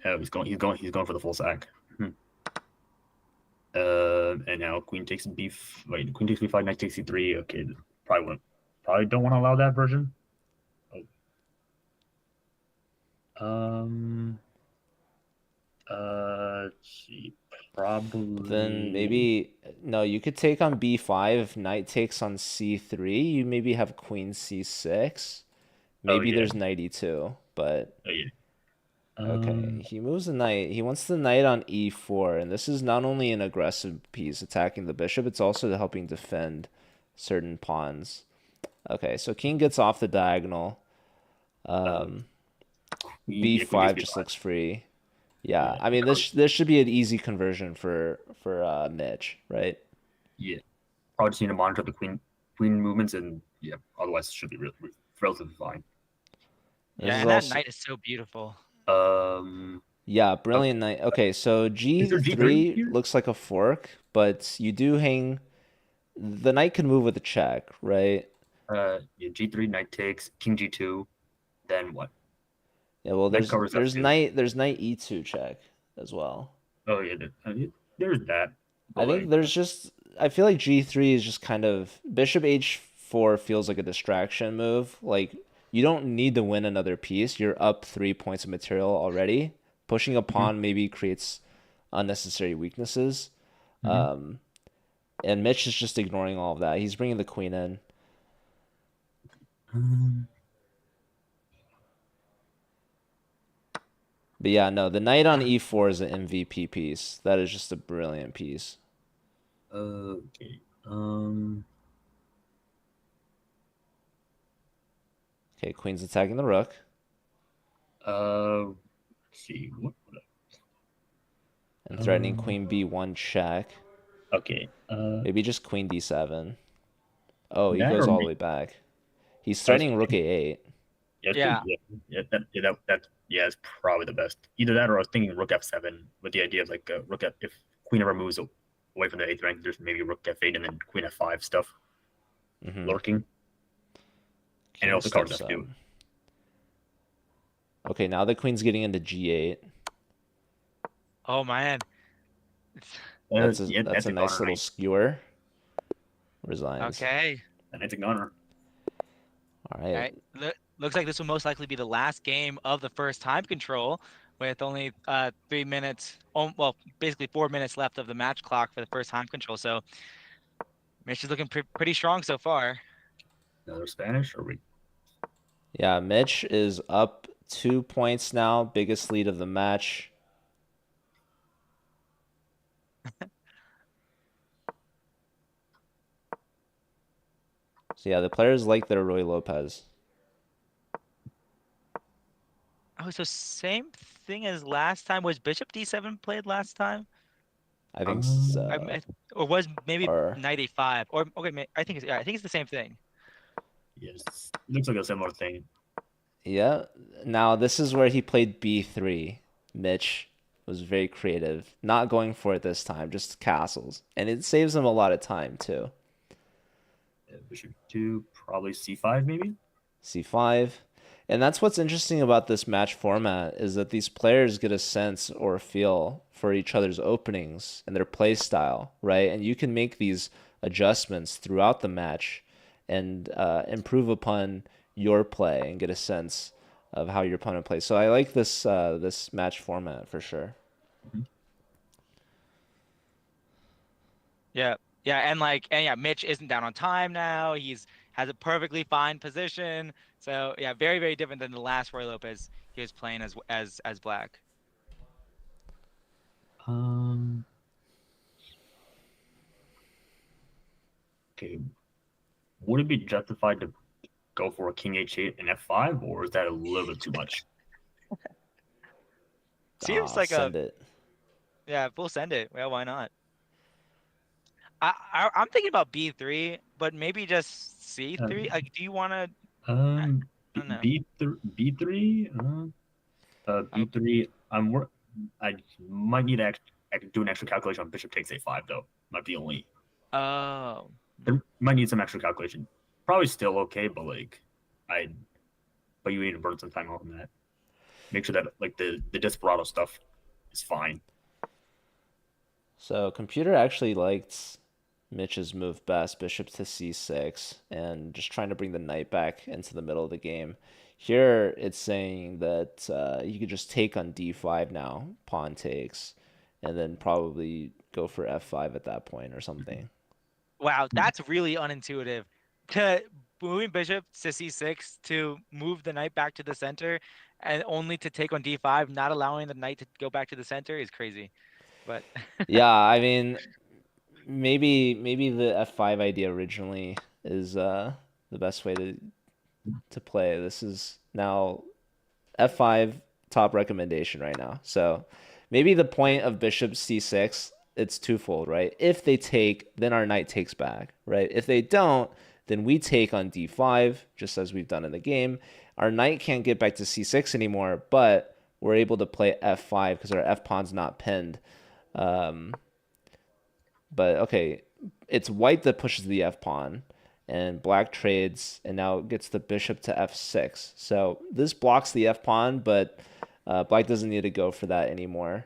Oh, he's going for the full sack. And now queen takes queen takes b5, knight takes c3. Okay, probably don't want to allow that version. Oh. Let's see. But then Probably. maybe no, you could take on b5. Knight takes on c3. You maybe have queen c6. Oh Maybe yeah. there's knight e2, but Oh yeah. okay. Um. He moves the knight. He wants the knight on e4, and this is not only an aggressive piece attacking the bishop, it's also helping defend certain pawns. Okay, so king gets off the diagonal. Uh. Um, Yeah. Queen takes b5 just b5. looks free. Yeah, Yeah. I mean this should be an easy conversion for Mitch, right? Yeah. Probably just need to monitor the queen movements, and yeah, otherwise it should be relatively fine. This Yeah, is and that also knight is so beautiful. Um. yeah, Okay. brilliant knight. Okay, so Is there G3 g3 here? looks like a fork, but you do hang the knight can move with a check, right? Yeah. G3 knight takes king G2. Then what? Yeah, well Knight covers F2. there's knight e2 check as well. Oh yeah. There's that, but I think like there's just I feel like g3 is just kind of bishop h4 feels like a distraction move. Like you don't need to win another piece. You're up 3 points of material already. Pushing a mhm, pawn maybe creates unnecessary weaknesses. mhm. And Mitch is just ignoring all of that. He's bringing the queen in. Um, But yeah, no, the knight on e4 is an MVP piece. That is just a brilliant piece. okay. Okay, queen's attacking the rook Let's see. and threatening Um. queen b1 check. Okay. Maybe just queen d7. Oh, he That goes or all the me. way back. He's I was threatening rook thinking, a8. yeah, Yeah. yeah, it's probably the best. Either that or I was thinking rook f7 with the idea of like rook f if queen ever moves away from the eighth rank, there's maybe rook f8 and then queen f5 stuff Mm-hmm. lurking, and it King also covers steps up. f2. Okay, now the queen's getting into g8. Oh man. Yeah, That's that's a a nice goner little knight. skewer. Resigns. Okay. And it's a goner. All All right. right. Looks like this will most likely be the last game of the first time control, with only 3 minutes. Well, basically 4 minutes left of the match clock for the first time control. So Mitch is looking pretty strong so far. Another Spanish or we? Yeah, Mitch is up 2 points now, biggest lead of the match. So yeah, the players like their Roy Lopez. Oh, so same thing as last time. Was Bishop D7 played last time? I think Um, so. Or was maybe Or Knight A5? Or okay, I think it's the same thing. yes, looks like a similar thing. yeah. Now this is where he played B3. Mitch was very creative, not going for it this time, just castles, and it saves him a lot of time too. Bishop 2, probably c5 maybe. C5. And that's what's interesting about this match format is that these players get a sense or a feel for each other's openings and their play style, right? And you can make these adjustments throughout the match and improve upon your play and get a sense of how your opponent plays. So I like this match format for sure. Mhm. Yeah, yeah, and yeah, Mitch isn't down on time now. He's has a perfectly fine position. So yeah, very different than the last Roy Lopez he was playing as black. Um, okay. Would it be justified to go for a king h8 and f5, or is that a little bit too much? Seems like a Send it. yeah, we'll send it. Yeah, why not? I'm thinking about B3, but maybe just Uh, C3. Like, do you want to? I um, don't know. B3, Oh, B3. I might need to do an extra calculation on bishop takes a5 though. Might be only oh, there might need some extra calculation. Probably still okay, but like I but you need to burn some time on that. Make sure that like the desperado stuff is fine. So computer actually liked Mitch's move best, bishop to c6, and just trying to bring the knight back into the middle of the game. Here it's saying that you could just take on d5 now, pawn takes, and then probably go for f5 at that point or something. Wow, that's really unintuitive. To moving bishop to c6 to move the knight back to the center and only to take on d5, not allowing the knight to go back to the center is crazy. But Yeah, I mean, maybe the f5 idea originally is the best way to play. This is now f5 top recommendation right now. So maybe the point of bishop c6, it's twofold, right? If they take, then our knight takes back, right? If they don't, then we take on d5, just as we've done in the game. Our knight can't get back to c6 anymore, but we're able to play f5 because our f pawn's not pinned. Um, but okay, it's white that pushes the f pawn, and black trades and now gets the bishop to f6. So this blocks the f pawn, but black doesn't need to go for that anymore,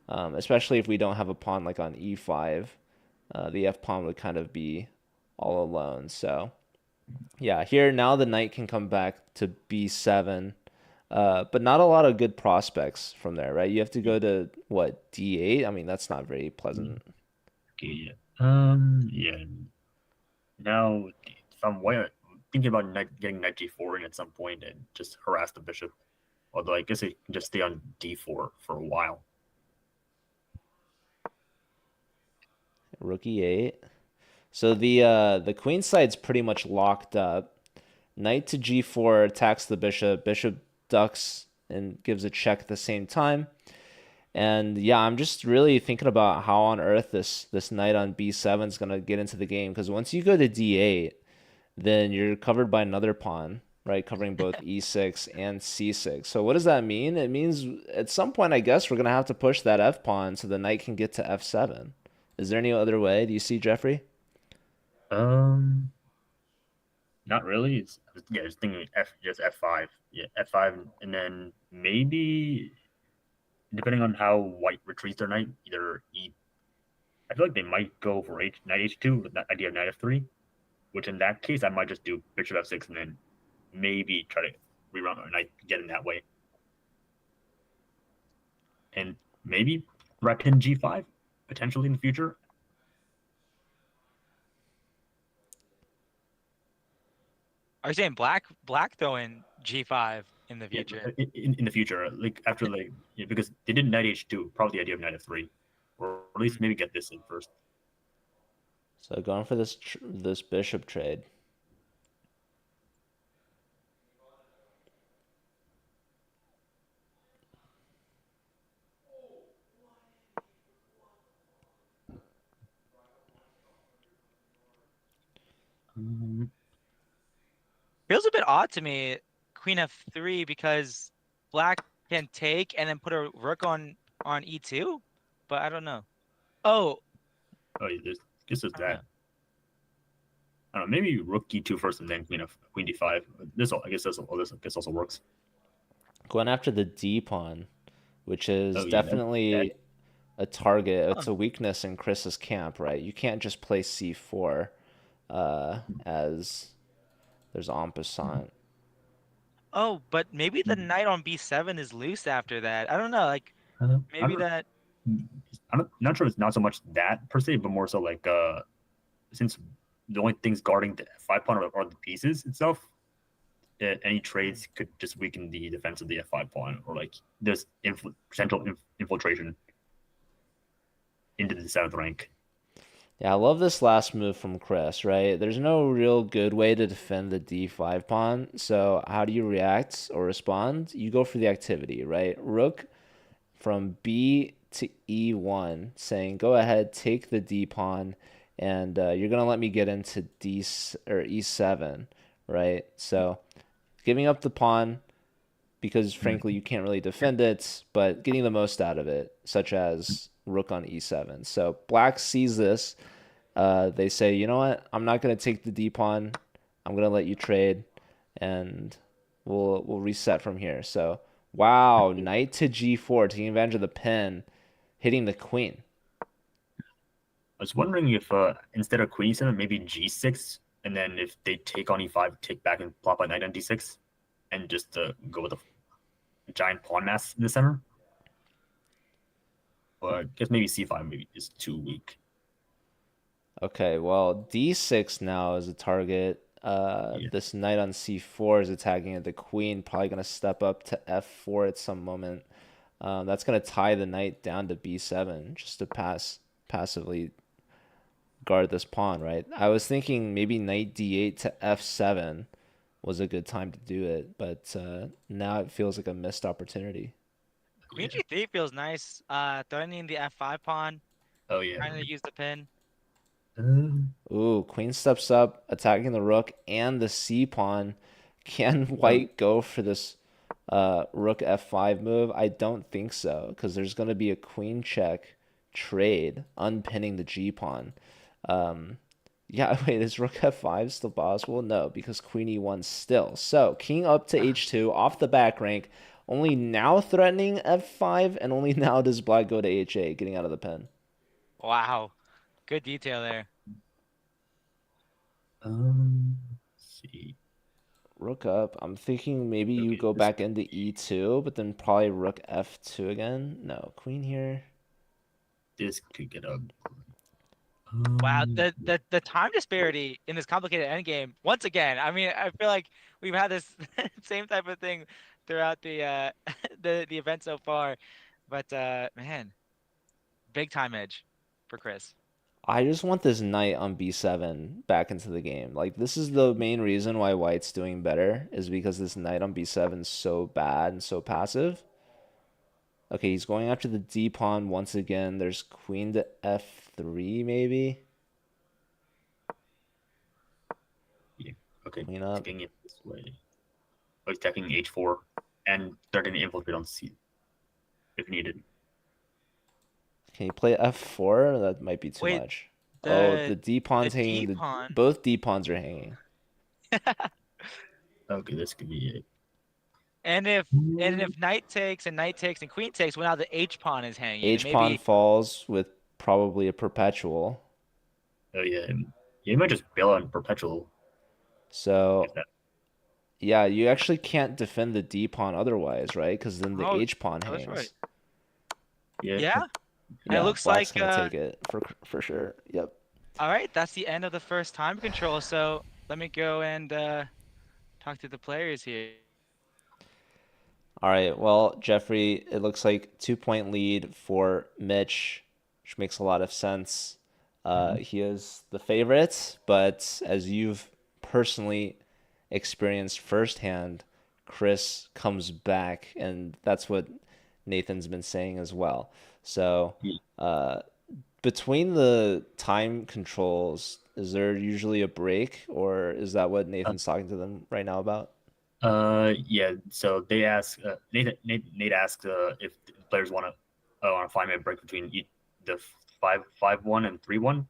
especially if we don't have a pawn like on e5. The f pawn would kind of be all alone. So yeah, here now the knight can come back to b7. But not a lot of good prospects from there, right? You have to go to what, d8? I mean, that's not very pleasant. Okay, yeah. Yeah. Now, if I'm thinking about getting knight g4 in at some point and just harass the bishop, although I guess it can just stay on d4 for a while. Rook e8. So the queen side's pretty much locked up. Knight to g4 attacks the bishop. Bishop ducks and gives a check at the same time. And yeah, I'm just really thinking about how on earth this knight on b7 is gonna get into the game, because once you go to d8, then you're covered by another pawn, right? Covering both e6 and c6. So what does that mean? It means at some point, I guess, we're gonna have to push that f pawn so the knight can get to f7. Is there any other way? Do you see, Jeffrey? Um, Not really. Yeah, just thinking just f5. Yeah, f5, and then maybe depending on how white retreats their knight, either e. I feel like they might go for knight h2 with that idea of knight f3, which in that case I might just do bishop f6 and then maybe try to rerun or knight get in that way, and maybe red pin g5 potentially in the future. are you saying black throwing g5 in the Yeah, future? in the future, like after like yeah, because they did knight h2, probably the idea of knight f3, or at least maybe get this in first. So going for this bishop trade. Um, Feels a bit odd to me, queen f3, because black can take and then put a rook on e2, but I don't know. Oh, oh, yeah, there's I don't know. that. I don't know, maybe rook e2 first and then queen d5. I guess this also works. Going after the d pawn, which is Oh yeah, that definitely a target. Huh. It's a weakness in Chris's camp, right? You can't just play c4 as there's en passant. Oh, but maybe the knight on b7 is loose after that. I don't know, like I maybe don't. that. I'm not sure it's not so much that per se, but more so like since the only things guarding the f5 pawn are the pieces itself, any trades could just weaken the defense of the f5 pawn, or like there's potential infiltration into the seventh rank. Yeah, I love this last move from Chris, right? There's no real good way to defend the d5 pawn. So how do you react or respond? You go for the activity, right? Rook from b to e1, saying, go ahead, take the d pawn, and you're gonna let me get into d or e7, right? So giving up the pawn because frankly you can't really defend it, but getting the most out of it, such as rook on e7. So black sees this. They say, you know what? I'm not gonna take the d pawn. I'm gonna let you trade, and we'll reset from here. So wow, knight to g4, taking advantage of the pin, hitting the queen. I was wondering if instead of queen e7, maybe g6, and then if they take on e5, take back and plop a knight on d6, and just go with a giant pawn mass in the center. But I guess maybe c5 maybe is too weak. Okay, well, d6 now is a target. Yeah. This knight on c4 is attacking at the queen, probably going to step up to f4 at some moment. That's going to tie the knight down to b7 just to passively guard this pawn, right? I was thinking maybe knight d8 to f7 was a good time to do it, but now it feels like a missed opportunity. Queen Yeah. G3 feels nice. Threatening the F5 pawn, Oh yeah. trying to use the pin. Ooh, queen steps up, attacking the rook and the c pawn. Can Uh, white go for this rook f5 move? I don't think so, because there's going to be a queen check trade, unpinning the g pawn. Um, yeah, wait, is rook f5 still possible? No, because queen e1 still. So, king up to h2, off the back rank. Only now threatening f5, and only now does black go to h8, getting out of the pin. Wow, good detail there. let's see. Rook up. I'm thinking maybe you Okay, go this back into e2, but then probably rook f2 again. No, queen here. this could get up. Wow, the time disparity in this complicated endgame. Once again, I mean, I feel like we've had this same type of thing throughout the the event so far, but man, big time edge for Chris. I just want this knight on b7 back into the game. Like, this is the main reason why white's doing better, is because this knight on b7 is so bad and so passive. Okay, he's going after the d pawn once again. There's queen to f3 maybe. Yeah. Okay, Queen up. taking it this way. Oh, he's taking h4, and they're going to infiltrate on c if needed. Can you play f4? That might be too Wait, much. Oh, the the d the pawn's hanging. D pawn. Both d pawns are hanging. Okay, this could be it. And if knight takes and knight takes and queen takes, well now the H pawn is hanging, and H pawn maybe falls with probably a perpetual. Oh yeah, you might just bail on perpetual if So that. yeah, you actually can't defend the d pawn otherwise, right? Because then the oh, H pawn that's right. hangs. Yeah. Yeah, and it Yeah, looks black's like gonna take it for sure. Yep. all right, that's the end of the first time control. So let me go and talk to the players here. All right. Well, Jeffrey, it looks like 2 point lead for Mitch, which makes a lot of sense. He is the favorite, but as you've personally experienced firsthand, Chris comes back, and that's what Nathan's been saying as well. So, Yeah. between the time controls, is there usually a break, or is that what Uh, Nathan's talking to them right now about? yeah. So they ask Nate asked if the players want to on a 5 minute break between the 5-1 and 3-1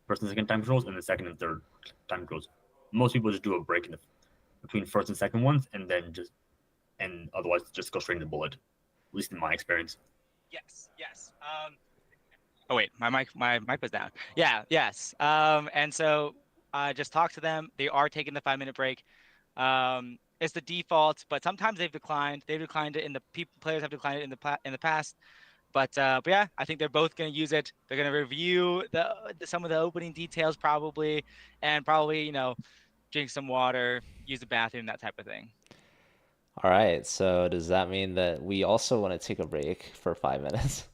first and second time controls, and the second and third time controls. Most people just do a break in between first and second ones, and then and otherwise just go straight into bullet. At least in my experience. Yes, yes. Oh wait, my mic was down. Yeah, yes. And so I just talked to them. They are taking the 5 minute break. It's the default, but sometimes they've declined. They've declined it in the players have declined it in the past. But yeah, I think they're both going to use it. They're going to review some of the opening details probably, and probably drink some water, use the bathroom, that type of thing. All right, so does that mean that we also want to take a break for 5 minutes?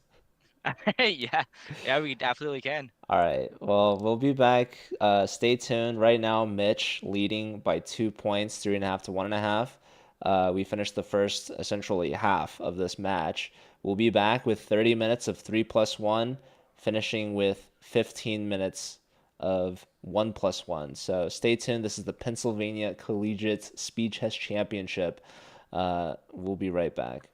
Yeah, yeah, we absolutely can. All right, well, we'll be back. Stay tuned. Right now, Mitch leading by 2 points, 3.5 to 1.5. We finished the first, essentially half of this match. We'll be back with 30 minutes of 3+1, finishing with 15 minutes of 1+1. So stay tuned. This is the Pennsylvania Collegiate Speed Chess Championship. We'll be right back.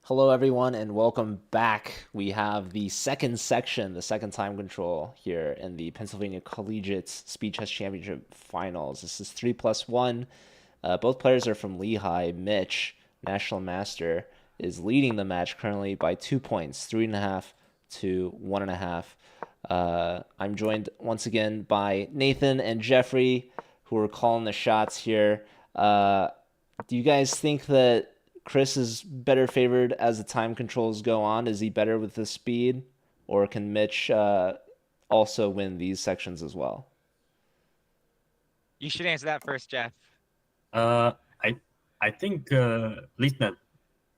Hello, everyone, and welcome back. We have the second section, the second time control here in the Pennsylvania Collegiate Speed Chess Championship Finals. This is 3+1. Both players are from Lehigh. Mitch, National Master, is leading the match currently by 2 points, 3.5 to 1.5. I'm joined once again by Nathan and Jeffrey, who are calling the shots here. Do you guys think that Chris is better favored as the time controls go on? Is he better with the speed, or can Mitch also win these sections as well? You should answer that first, Jeff. Uh, I I think at least in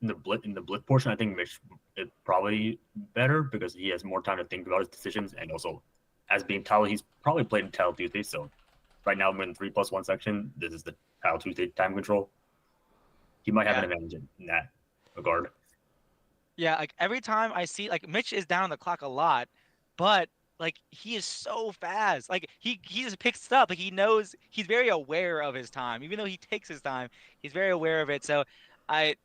the blitz portion, I think Mitch is probably better because he has more time to think about his decisions, and also as being Tile, he's probably played in Tile Tuesday. So right now I'm in 3+1 section. This is the Tile Tuesday time control. He might have an Yeah. advantage in that regard. Yeah, like every time I see like Mitch is down on the clock a lot, but like he is so fast. Like he just picks it up. Like he knows he's very aware of his time. Even though he takes his time, he's very aware of it. So I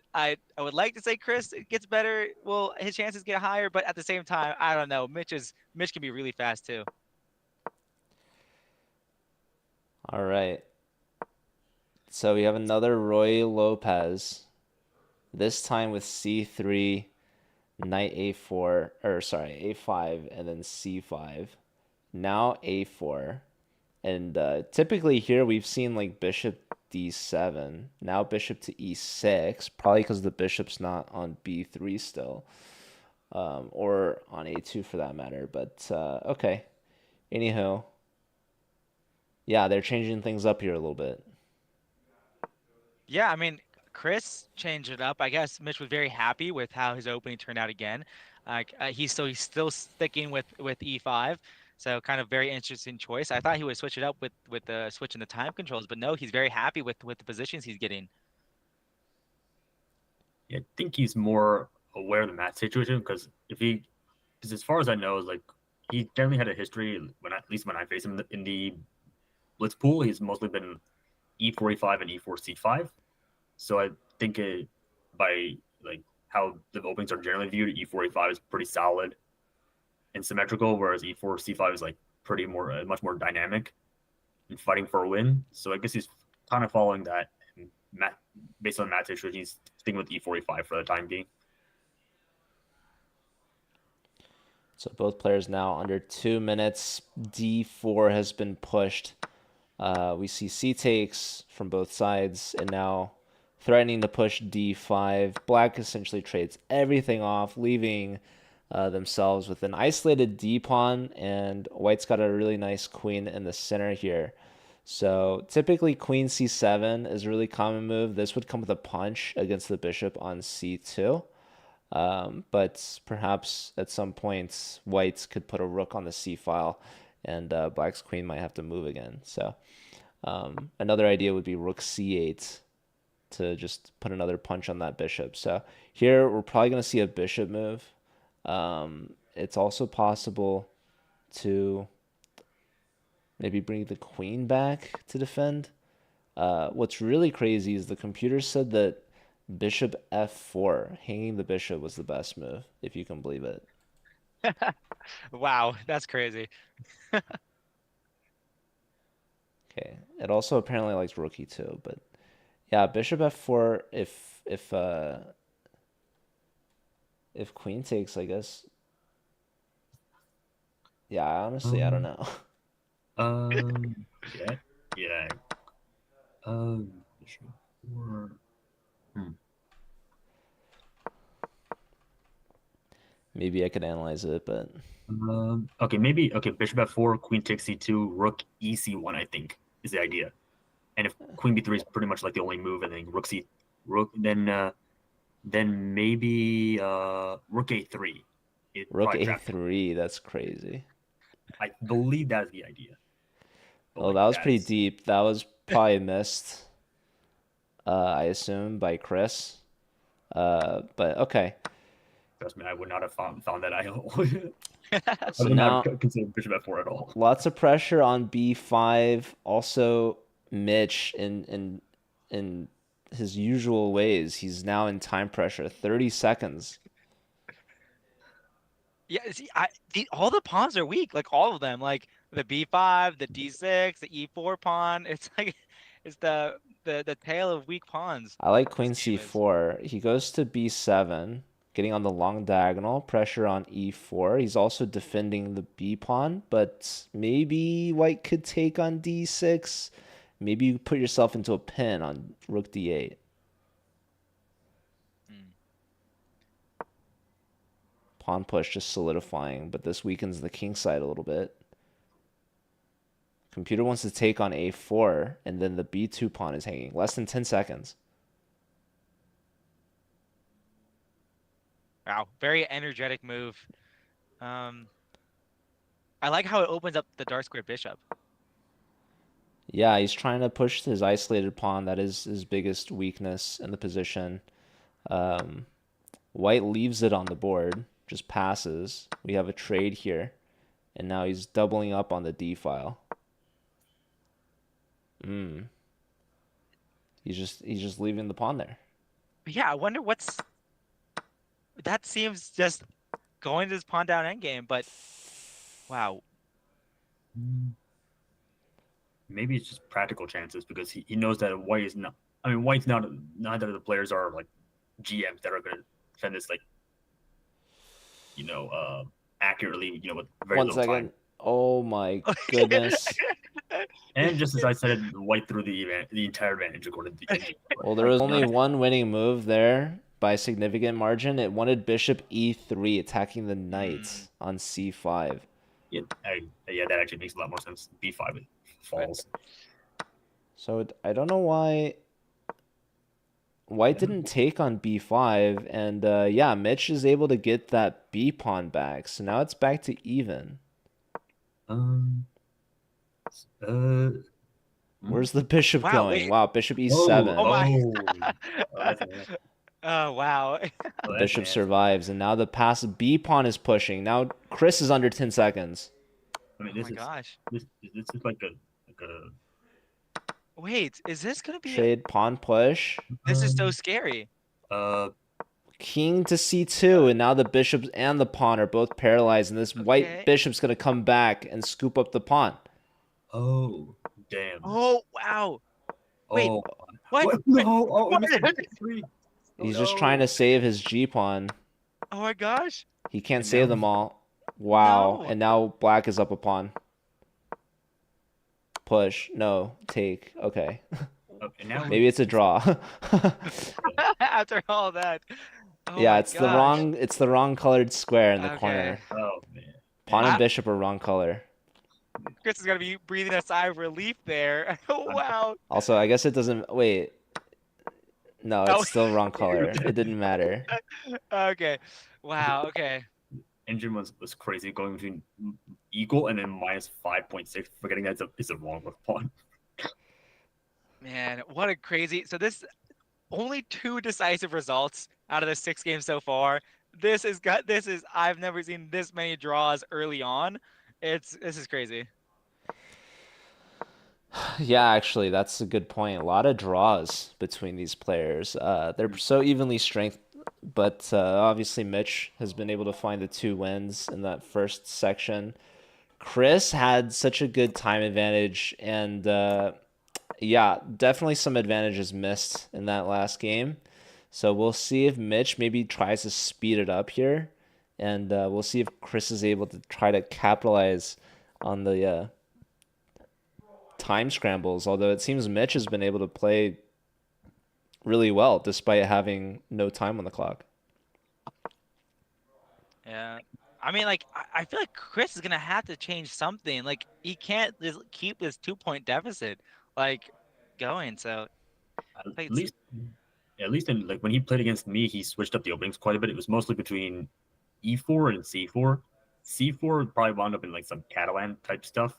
would like to say Chris gets better. Well, his chances get higher, but at the same time, I don't know. Mitch can be really fast too. All right. So we have another Roy Lopez, this time with C3, knight A4, or sorry, A5, and then C5. Now A4. And typically here we've seen like bishop D7. Now bishop to E6, probably because the bishop's not on B3 still, or on A2 for that matter. But okay. Anywho, yeah, they're changing things up here a little bit. Yeah, I mean, Chris changed it up. I guess Mitch was very happy with how his opening turned out again. Like he's still sticking with E5, so kind of very interesting choice. I thought he would switch it up with the switch in the time controls, but no, he's very happy with the positions he's getting. Yeah, I think he's more aware of the match situation because because as far as I know, is like he generally had a history at least when I faced him in the blitz pool, he's mostly been E4 E5 and E4 C5. So I think by like how the openings are generally viewed, E4 E5 is pretty solid and symmetrical, whereas E4 C5 is like pretty more much more dynamic and fighting for a win. So I guess he's kind of following that. And based on match history, he's sticking with E4 E5 for the time being. So both players now under 2 minutes. D4 has been pushed. We see C takes from both sides, and now threatening to push D5. Black essentially trades everything off, leaving themselves with an isolated D pawn, and White's got a really nice queen in the center here. So typically Queen C7 is a really common move. This would come with a punch against the bishop on C2. But perhaps at some points Whites could put a rook on the C file, and Black's queen might have to move again. So another idea would be rook C8 to just put another punch on that bishop. So here we're probably going to see a bishop move. It's also possible to maybe bring the queen back to defend. What's really crazy is the computer said that bishop f4, hanging the bishop, was the best move, if you can believe it. Wow, that's crazy. Okay. It also apparently likes rook e2, but yeah, bishop f4. If queen takes, I guess. Yeah, honestly, I don't know. Yeah, yeah. Bishop four. Maybe I could analyze it, but Okay, maybe okay. Bishop f4, queen takes c2, rook ec1. I think is the idea. And if queen b3 is pretty much like the only move, and then rook, then maybe rook a3. rook a3. That's crazy. I believe that's the idea. But Oh, like, that was pretty deep. That was probably missed. I assume by Chris. But okay. Trust me, I would not have found that I So would now not consider bishop f4 at all. lots of pressure on b5. Also, Mitch in his usual ways. He's now in time pressure. 30 seconds. Yeah, see, all the pawns are weak, like all of them, like the B5, the D6, the E4 pawn. It's like it's the tale of weak pawns. I like This queen game is. c4. He goes to b7, getting on the long diagonal, pressure on e4. He's also defending the b pawn, but maybe white could take on d6. Maybe you put yourself into a pin on rook d8. Hmm. Pawn push just solidifying, but this weakens the king side a little bit. Computer wants to take on a4, and then the b2 pawn is hanging. Less than 10 seconds. Wow, very energetic move. Um, I like how it opens up the dark square bishop. Yeah, he's trying to push his isolated pawn. That is his biggest weakness in the position. Um, White leaves it on the board, just passes. We have a trade here, and now he's doubling up on the d file. He's just leaving the pawn there. But yeah, I wonder what's that seems just going to this pawn down endgame, but wow. Maybe it's just practical chances because he knows that white is not. I mean, white's not. Neither of the players are like GMs that are going to defend this accurately. With very One little second. time. Oh my goodness. And just as I said, white threw the entire advantage according to the. Well, there was only one winning move there by a significant margin. It wanted bishop e3, attacking the knight on c5. Yeah, that actually makes a lot more sense. B5 falls. So I don't know why white didn't take on b5, and yeah, Mitch is able to get that b pawn back. So now it's back to even. Where's the bishop Wow, going? wait. Wow, bishop e7. Oh my. Oh, wow. The bishop survives, and now the pass b pawn is pushing. Now Chris is under 10 seconds. I mean, Oh my gosh. This is like a Wait, is this gonna be? Trade pawn push. This is so scary. King to c2, and now the bishops and the pawn are both paralyzed, and this white bishop's gonna come back and scoop up the pawn. Oh, damn. Oh wow. Wait, Oh, what? No, oh, What? He's just trying to save his g pawn. Oh my gosh. He can't save them all. Wow. No. And now black is up a pawn. Push. No. Take. Okay. Okay, now Maybe it's a draw. After all that. Oh Yeah, my it's gosh. the wrong colored square in the Okay. corner. Oh man. Pawn and bishop are wrong color. Chris is gonna be breathing a sigh of relief there. Oh wow. Also, I guess it doesn't. Wait. No, Oh. it's still wrong color. It didn't matter. Okay. Wow. Okay. Engine was crazy, going between equal and then minus 5.6, forgetting that it's a wrong with pawn. Man, what a crazy. So this only 2 decisive results out of the 6 games so far. This is I've never seen this many draws early on. This is crazy. Yeah, actually, that's a good point. A lot of draws between these players. They're so evenly strength, but obviously Mitch has been able to find the 2 wins in that first section. Chris had such a good time advantage, and yeah, definitely some advantages missed in that last game. So we'll see if Mitch maybe tries to speed it up here, and we'll see if Chris is able to try to capitalize on the time scrambles, although it seems Mitch has been able to play really well despite having no time on the clock. Yeah. I mean, like, I feel like Chris is gonna have to change something. Like, he can't just keep this 2-point deficit, like, going. So, At least in like when he played against me, he switched up the openings quite a bit. It was mostly between e4 and c4. C4 probably wound up in like some Catalan type stuff,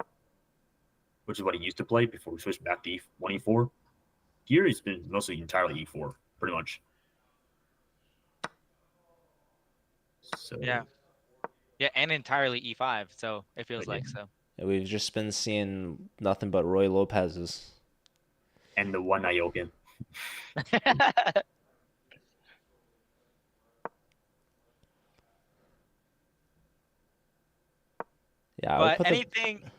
which is what he used to play before we switched back to E1, E4. Here he's been mostly entirely E4, pretty much. So yeah, and entirely E5. So it feels like so. And we've just been seeing nothing but Roy Lopez's. And the one Nayokin. Yeah, I would But put the anything.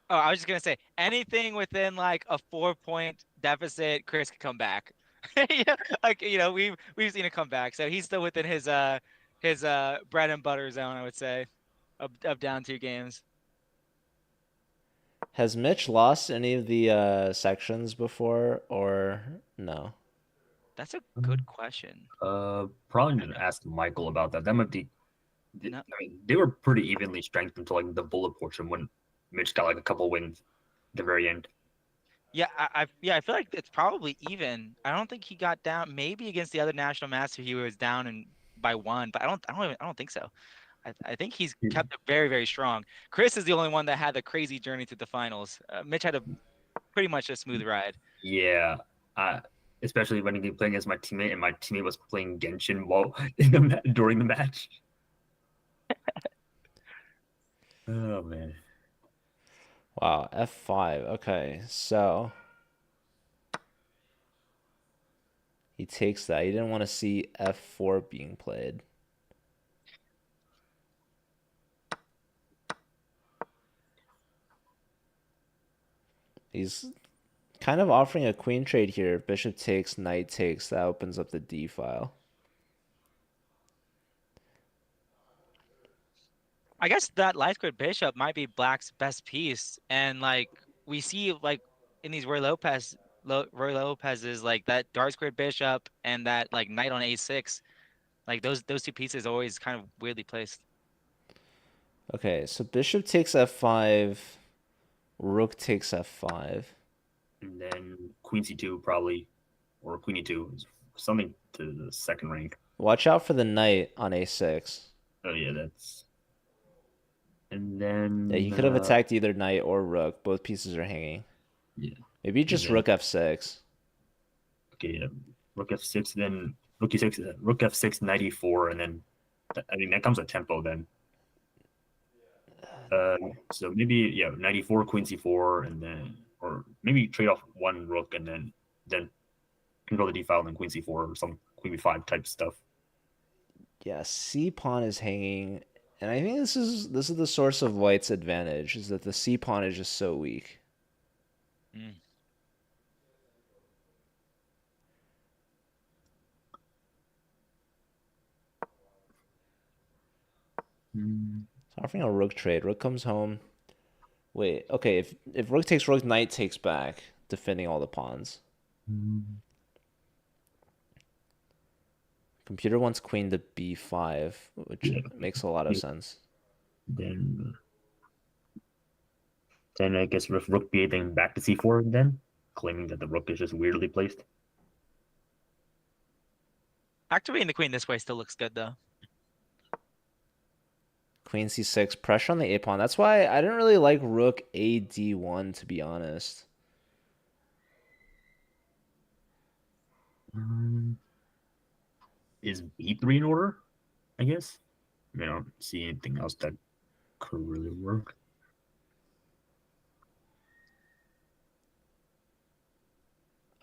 Oh, I was just gonna say anything within like a 4 point deficit, Chris could come back. Yeah, like we've seen it come back, so he's still within his bread and butter zone, I would say, of down 2 games. Has Mitch lost any of the sections before or no? That's a good question. Probably need to ask Michael about that. That might be. I No, mean, they were pretty evenly strengthened until like the bullet portion when Mitch got like a couple wins at the very end. yeah, I feel like it's probably even. I don't think he got down. Maybe against the other national master, he was down and by 1, but I don't think so. I think he's Yeah. kept it very, very strong. Chris is the only one that had the crazy journey to the finals. Mitch had a pretty much a smooth ride. Yeah, especially when he playing against my teammate, and my teammate was playing Genshin while in the during the match. Oh man. Wow, F5. Okay, so he takes that. He didn't want to see F4 being played. He's kind of offering a queen trade here. Bishop takes, knight takes. That opens up the D file. I guess that light squared bishop might be Black's best piece, and like we see like in these Roy Lopez's like that dark squared bishop and that like knight on A6, like those 2 pieces always kind of weirdly placed. Okay, so bishop takes F5, rook takes F5. And then Queen C2 probably, or Queen E2, something to the second rank. Watch out for the knight on A6. Oh yeah, that's. And then Yeah, he could have attacked either knight or rook. Both pieces are hanging. yeah. Maybe just then, rook F6. Okay, yeah. Rook F6, then Rook E6, Rook F6, Knight E4, and then I mean that comes at tempo then. So maybe yeah, Knight E4, Queen C4, and then or maybe trade off one rook and then control the D file and then Queen C4 or some Queen B5 type stuff. Yeah, C pawn is hanging, and I think this is the source of white's advantage is that the C pawn is just so weak. Mm. It's offering a rook trade. Rook comes home. Wait, okay, if rook takes rook, knight takes back, defending all the pawns. Computer wants queen to b5, which Yeah. makes a lot of sense. Then I guess with rook B8, then back to C4 then, claiming that the rook is just weirdly placed. Activating the queen this way still looks good though. Queen c6, pressure on the a pawn. That's why I didn't really like rook a d1, to be honest. Is B3 in order? I guess. I mean, I don't see anything else that could really work.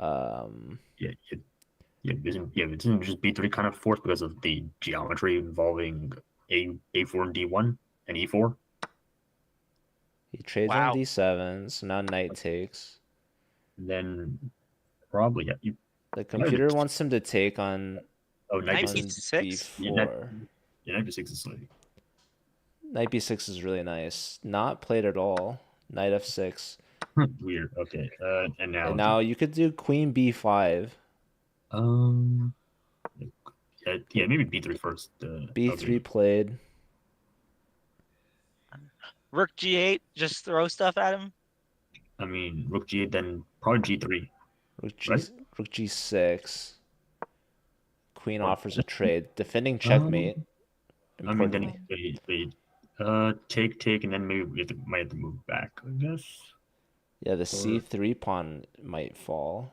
Yeah, isn't just B3 kind of forced because of the geometry involving A4 and D1 and E4? He trades on Wow. d7, so now knight takes. And then probably, yeah. The computer wants him to take on, Knight on B6? b4. Yeah, knight B6 is like. Knight b6 is really nice. Not played at all. Knight f6. Weird. Okay. And now you could do queen b5. Yeah, maybe B3 first. b3 okay. played. Rook G8, just throw stuff at him. I mean, rook G8, then probably G3. Rook G6. Queen offers a trade. Defending checkmate. I mean, then wait. Take, and then maybe might have to move back, I guess. Yeah, the C3 pawn might fall.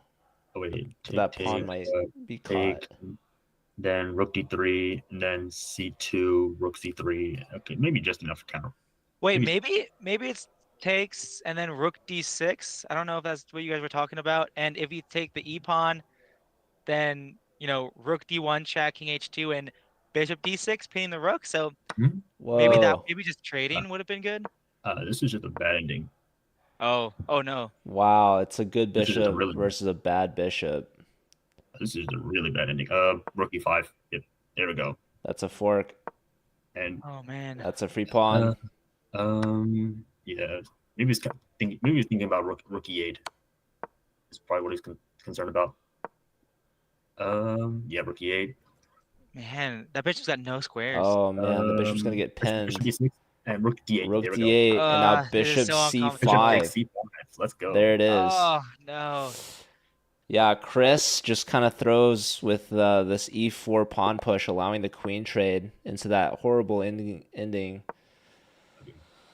Oh, wait. That pawn might be caught. Then rook D3, and then C2, rook C3. Okay, maybe just enough to counter. Wait, maybe it's takes and then rook d6. I don't know if that's what you guys were talking about. And if you take the e pawn, then rook d1 check, king h2, and bishop d6, pinning the rook. So Hmm? Whoa. maybe just trading would have been good. This is just a bad ending. Oh no. Wow, it's a good This is just a bishop really versus a bad bishop. this is a really bad ending. Rook e5. Yep, there we go. That's a fork. And Oh man. That's a free uh, pawn. yeah, maybe he's thinking about rook e8. Is probably what he's concerned about. Yeah, rook e8. Man, that bishop's got no squares. Oh man, the bishop's gonna get Bishop pinned. e6 and rook d8. Rook There we go. d8, and now This is bishop so Bishop uncomfortable. takes c5. c5. Let's go. There it is. Oh no. Yeah, Chris just kind of throws with this e4 pawn push, allowing the queen trade into that horrible ending.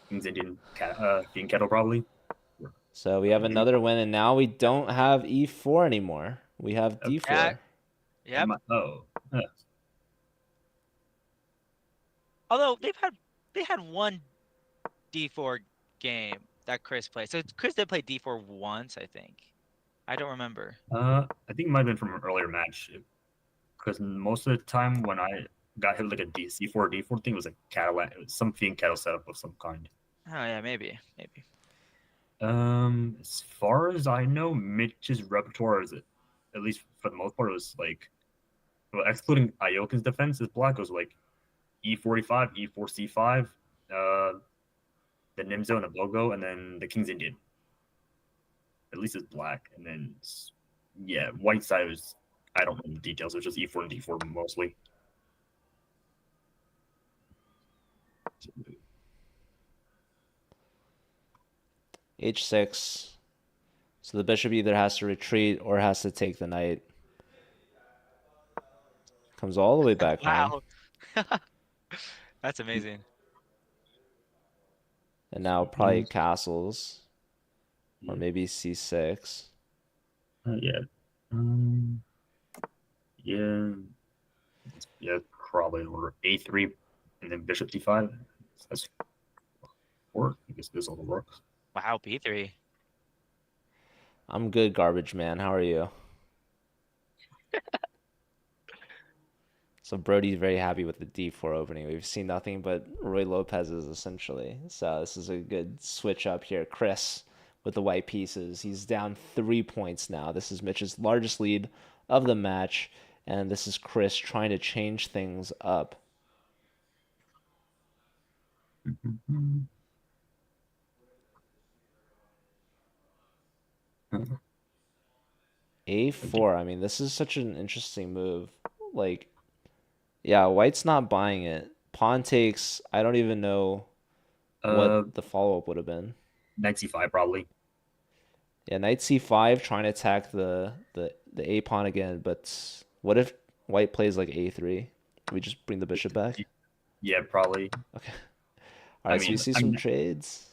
King's Indian King Kettle probably. So we have another win, and now we don't have e4 anymore. We have d4. Yep. Oh. Although they had one d4 game that Chris played. So Chris did play d4 once, I think. I don't remember. I think it might have been from an earlier match. Because most of the time when I got hit with like a C4 D4 thing, it was a Cadillac, it was some fiend kettle setup of some kind. Oh yeah, maybe. As far as I know, Mitch's repertoire is, at least for the most part, was like, well, excluding Iokin's defense, his block was like E45, E4 C5, the Nimzo and the Bogo, and then the King's Indian. At least it's black, and then yeah, white side was, I don't know the details. It was just E4 and D4 mostly. h6. So the bishop either has to retreat or has to take the knight. Comes all the way back home. Wow. That's amazing. And now probably castles. Or maybe c6. Yeah. Yeah. Yeah, probably order A3 and then bishop D5. That's 4. I guess this all works. Wow, b3. I'm good, garbage man. How are you? So Brody's very happy with the d4 opening. We've seen nothing but Roy Lopez's essentially. So this is a good switch up here. Chris with the white pieces. He's down 3 points now. This is Mitch's largest lead of the match. And this is Chris trying to change things up. A4. I mean, this is such an interesting move. Like, yeah, white's not buying it. Pawn takes. I don't even know what the follow-up would have been. Knight C5 probably. Yeah, knight c5, trying to attack the a pawn again. But what if white plays like a3? Do we just bring the bishop back? Yeah, probably. Okay. All right, so we see some trades.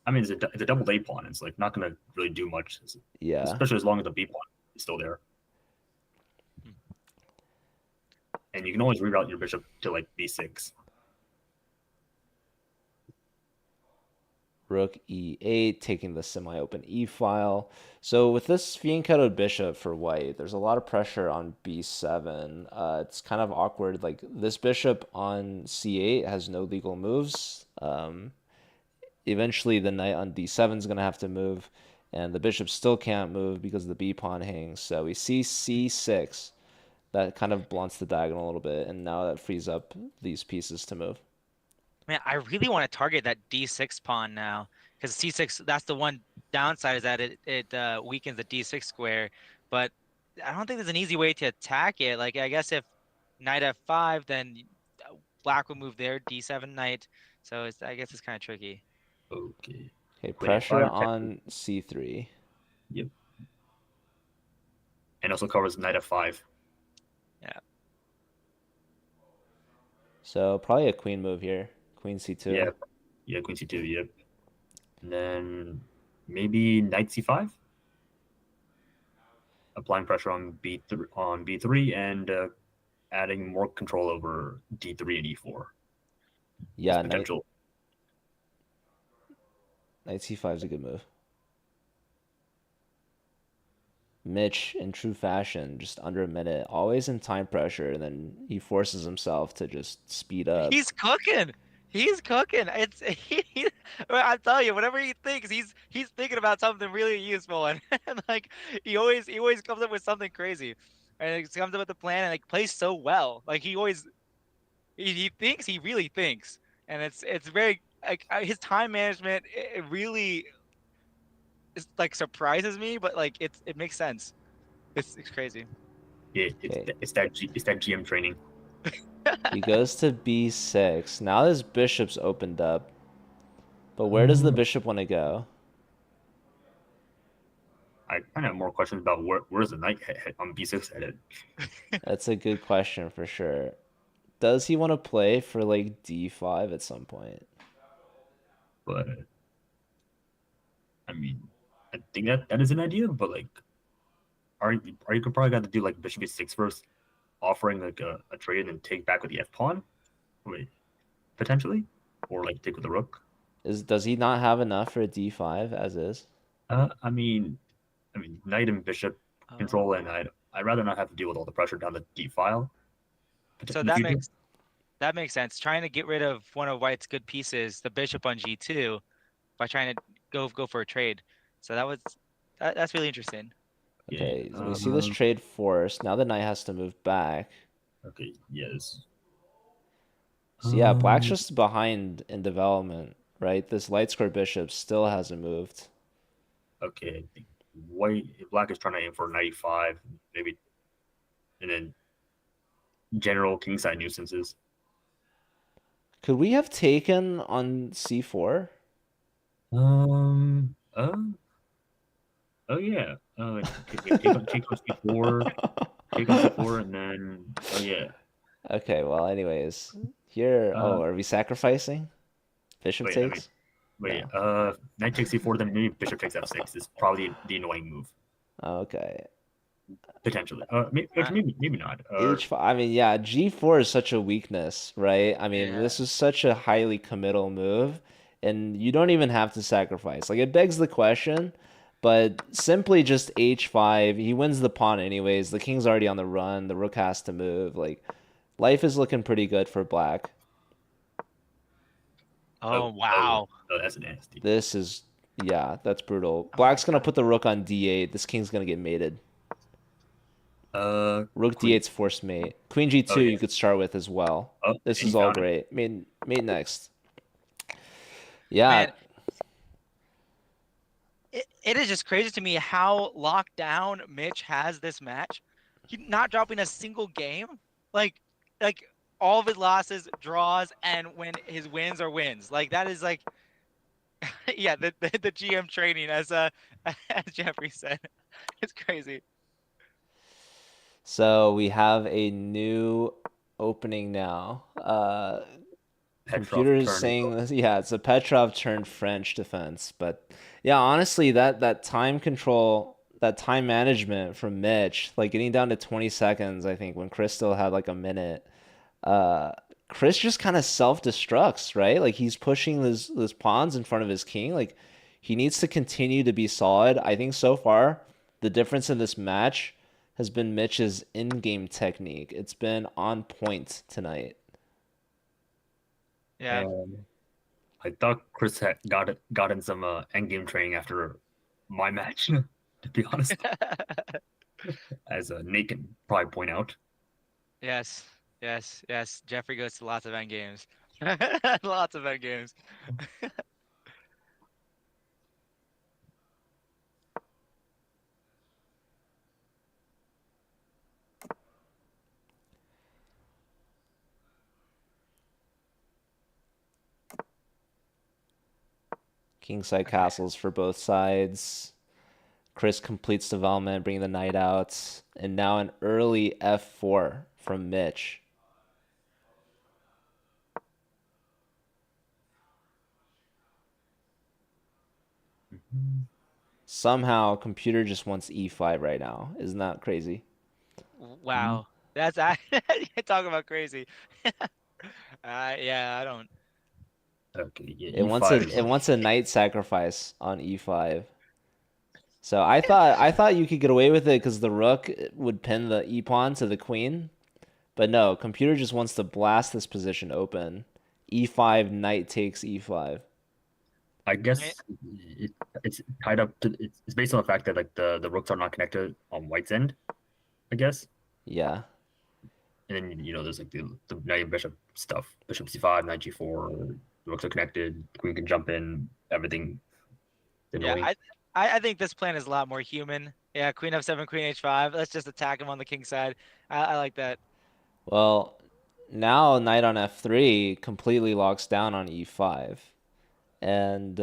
I mean, it's a double A pawn. It's like not gonna really do much. Yeah. Especially as long as the B pawn is still there. And you can always reroute your bishop to like B6. Rook e8, taking the semi-open e-file. So with this fianchettoed bishop for white, there's a lot of pressure on b7. It's kind of awkward. Like this bishop on c8 has no legal moves. Eventually the knight on d7 is going to have to move, and the bishop still can't move because the b pawn hangs. So we see c6. That kind of blunts the diagonal a little bit, and now that frees up these pieces to move. Man, I really want to target that d6 pawn now, because c6, that's the one downside, is that it weakens the d6 square, but I don't think there's an easy way to attack it. Like, I guess if knight f5, then black would move their d7 knight, so I guess it's kind of tricky. Okay. Okay, pressure on c3. Yep. And also covers knight f5. Yeah. So probably a queen move here. Queen c2. Yeah, queen c2, yep. And then maybe knight c5. Applying pressure on b3 and adding more control over d3 and e4. Yeah, potential. Knight c5 is a good move. Mitch, in true fashion, just under a minute, always in time pressure, and then he forces himself to just speed up. He's cooking. He's cooking. It's well, I tell you, whatever he thinks, he's thinking about something really useful, and, and like he always comes up with something crazy, and he comes up with a plan and like plays so well. Like he thinks he really thinks, and it's very like his time management. It really is like surprises me, but like it makes sense. It's crazy. Yeah, Okay, it's that GM training. he goes to b6. Now his bishop's opened up, but where does the Uh, bishop want to go? I kind of have more questions about where's the knight on b6 headed. That's a good question for sure. Does he want to play for like d5 at some point? But I mean, I think that is an idea. But like, are you probably got to do like bishop e6 first, offering like a trade and take back with the f pawn, wait, potentially, or like take with the rook. Does he not have enough for a d5 as is? I mean, knight and bishop control, and Oh, I'd rather not have to deal with all the pressure down the d file so in the future. that makes sense. Trying to get rid of one of White's good pieces, the bishop on g2, by trying to go for a trade. So that's really interesting. Yeah. Okay, we see this trade forced. Now the knight has to move back. Okay. Yes. So yeah, black's just behind in development, right? This light square bishop still hasn't moved. Okay. I think black is trying to aim for 95, maybe, and then general kingside nuisances. Could we have taken on c4? Um. Uh, oh yeah. Take on c4. Take on c4, and then yeah. Okay, well, anyways, here. Uh. Oh, are we sacrificing? Bishop Wait. I mean. takes? Wait. No. Knight takes c4, then maybe bishop takes f6 is probably the annoying move Okay. potentially. Maybe not. H5. I mean, yeah, G4 is such a weakness, right? I mean, Yeah. this is such a highly committal move, and you don't even have to sacrifice. Like, it begs the question, but simply just H5, he wins the pawn anyways. The king's already on the run. The rook has to move. Like, life is looking pretty good for black. Oh wow. That's nasty. This is, yeah, that's brutal. Oh my Black's gonna God. put the rook on D8. This king's gonna get mated. Rook Queen. D8's forced mate. Queen G2 Oh yeah. you could start with as well. Oh, This and he is all found it. great. Mate next. Yeah, Man, it is just crazy to me how locked down Mitch has this match. He's not dropping a single game. Like like all of his losses, draws, and when his wins are wins. Like that is like yeah, the GM training as Jeffrey said. It's crazy. so we have a new opening now. Petrov Computer is turning. saying this, yeah, it's a Petrov turned French defense. But yeah, honestly, that time control, that time management from Mitch, like getting down to 20 seconds, I think, when Chris still had like a minute, uh, Chris just kind of self-destructs, right? Like he's pushing those pawns in front of his king. Like he needs to continue to be solid. I think so far, the difference in this match has been Mitch's in-game technique. It's been on point tonight. Yeah. I thought Chris had gotten some endgame training after my match. To be honest, as Nate can probably point out. Yes. Yes. Yes. Jeffrey goes to lots of end games. Lots of end games. Kingside Okay. castles for both sides. Chris completes development, bringing the knight out, and now an early f4 from Mitch. Somehow, computer just wants e5 right now. Isn't that crazy? Mhm. Wow. That's talk about crazy. Yeah, I don't. Okay, yeah, It wants e5 a is it wants a knight sacrifice on e5. So I thought you could get away with it because the rook would pin the e pawn to the queen, but no, computer just wants to blast this position open. E5, knight takes e5. I Eh, guess it's tied up to it's based on the fact that like the rooks are not connected on white's end, I guess. Yeah. And then there's like the knight and bishop stuff. Bishop c5, knight g4, the rooks are connected, queen can jump in, everything Yeah, annoying. I think this plan is a lot more human. Yeah, queen f7, queen h5. Let's just attack him on the king side. I like that. Well, now knight on f3 completely locks down on e5, and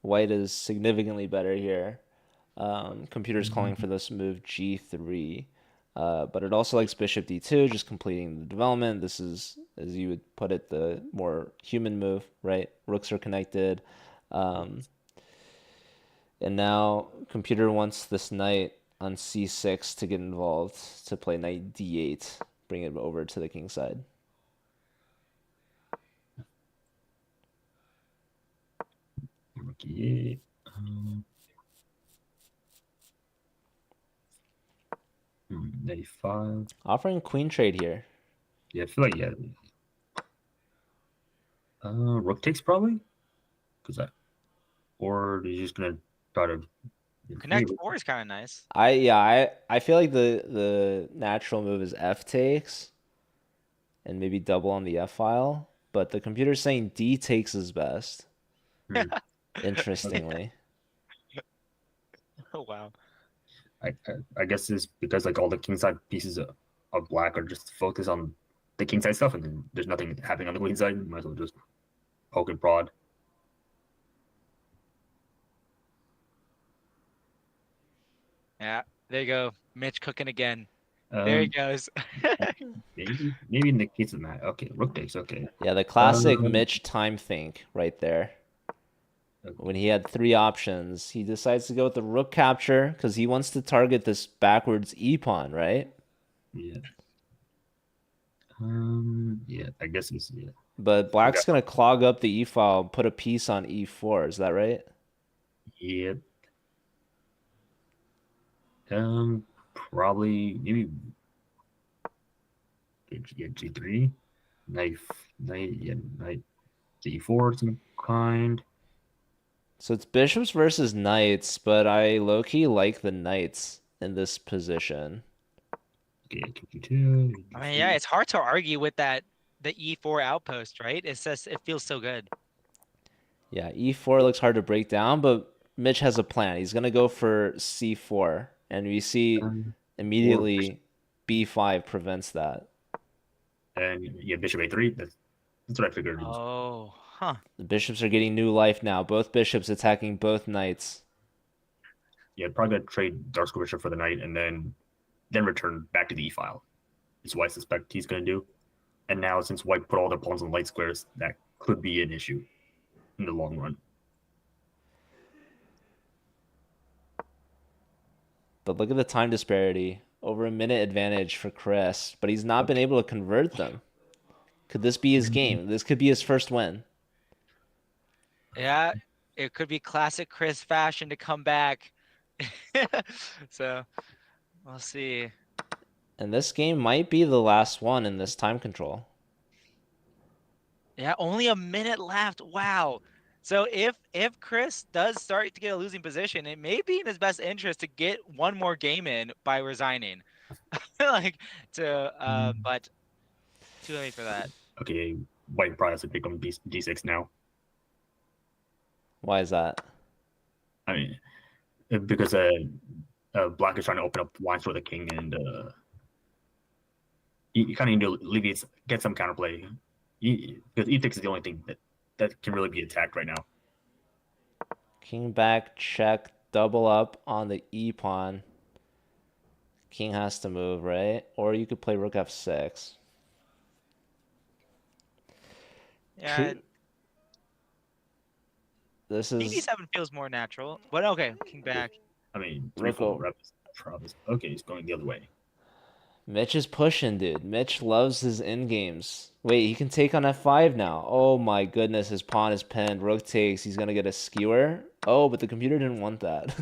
white is significantly better here. Computer's calling for this move g3, but it also likes bishop d2, just completing the development. This is, as you would put it, the more human move, right? Rooks are connected. Um, and now computer wants this knight on c6 to get involved, to play knight d8, bring it over to the king side. Rook e8. Knight e5. Offering queen trade here. Yeah, I feel like rook takes probably because or he's just gonna try to Connect four is kind of nice. I feel like the natural move is f takes and maybe double on the f file, but the computer's saying d takes is best. Hmm. Interestingly. Oh wow. I guess it's because like all the kingside pieces of black are just focused on the kingside stuff, and then there's nothing happening on the queen side. Might as well just poke and prod. Yeah, there you go. Mitch cooking again. There he Um, goes. maybe in the case of Matt, okay, rook takes, okay. Yeah, the classic Um, Mitch time think right there. okay, When he had three options, he decides to go with the rook capture because he wants to target this backwards e pawn, right? yeah. Yeah, I guess it's yeah. But Okay. black's gonna clog up the e file, put a piece on e4. Is that right? Yeah. Probably maybe yeah, G3, knight D4 some kind. So it's bishops versus knights, but I low-key like the knights in this position. Okay, G2, I mean, yeah, it's hard to argue with that the e4 outpost, right? It's just it feels so good. Yeah, e4 looks hard to break down, but Mitch has a plan. He's gonna go for c4, and we see or immediately b5 prevents that. and yeah, bishop A3. That's what I figured. Oh, huh. The bishops are getting new life now. Both bishops attacking both knights. Yeah, probably gonna trade dark square bishop for the knight, and then return back to the E file. Is what I suspect he's gonna do. And now, since white put all their pawns on light squares, that could be an issue in the long run. But look at the time disparity. Over a minute advantage for Chris, but he's not been able to convert them. Could this be his game? This could be his first win. Yeah, it could be classic Chris fashion to come back. So we'll see. And this game might be the last one in this time control. Yeah, only a minute left. Wow. So if Chris does start to get a losing position, it may be in his best interest to get one more game in by resigning. Like but too late for that. Okay, white probably has to pick on D6 now. Why is that? I mean, because black is trying to open up lines for the king, and you kind of need to alleviate, get some counterplay. Because E6 is the only thing that can really be attacked right now. King back, check, double up on the e pawn. King has to move, right? Or you could play rook f6. Yeah, This king is d7 feels more natural. But okay, king back. I mean, rook 3-4 reps. Okay, he's going the other way. Mitch is pushing, dude. Mitch loves his end games. Wait, he can take on f5 now. Oh my goodness, his pawn is pinned. Rook takes. He's gonna get a skewer. Oh, but the computer didn't want that.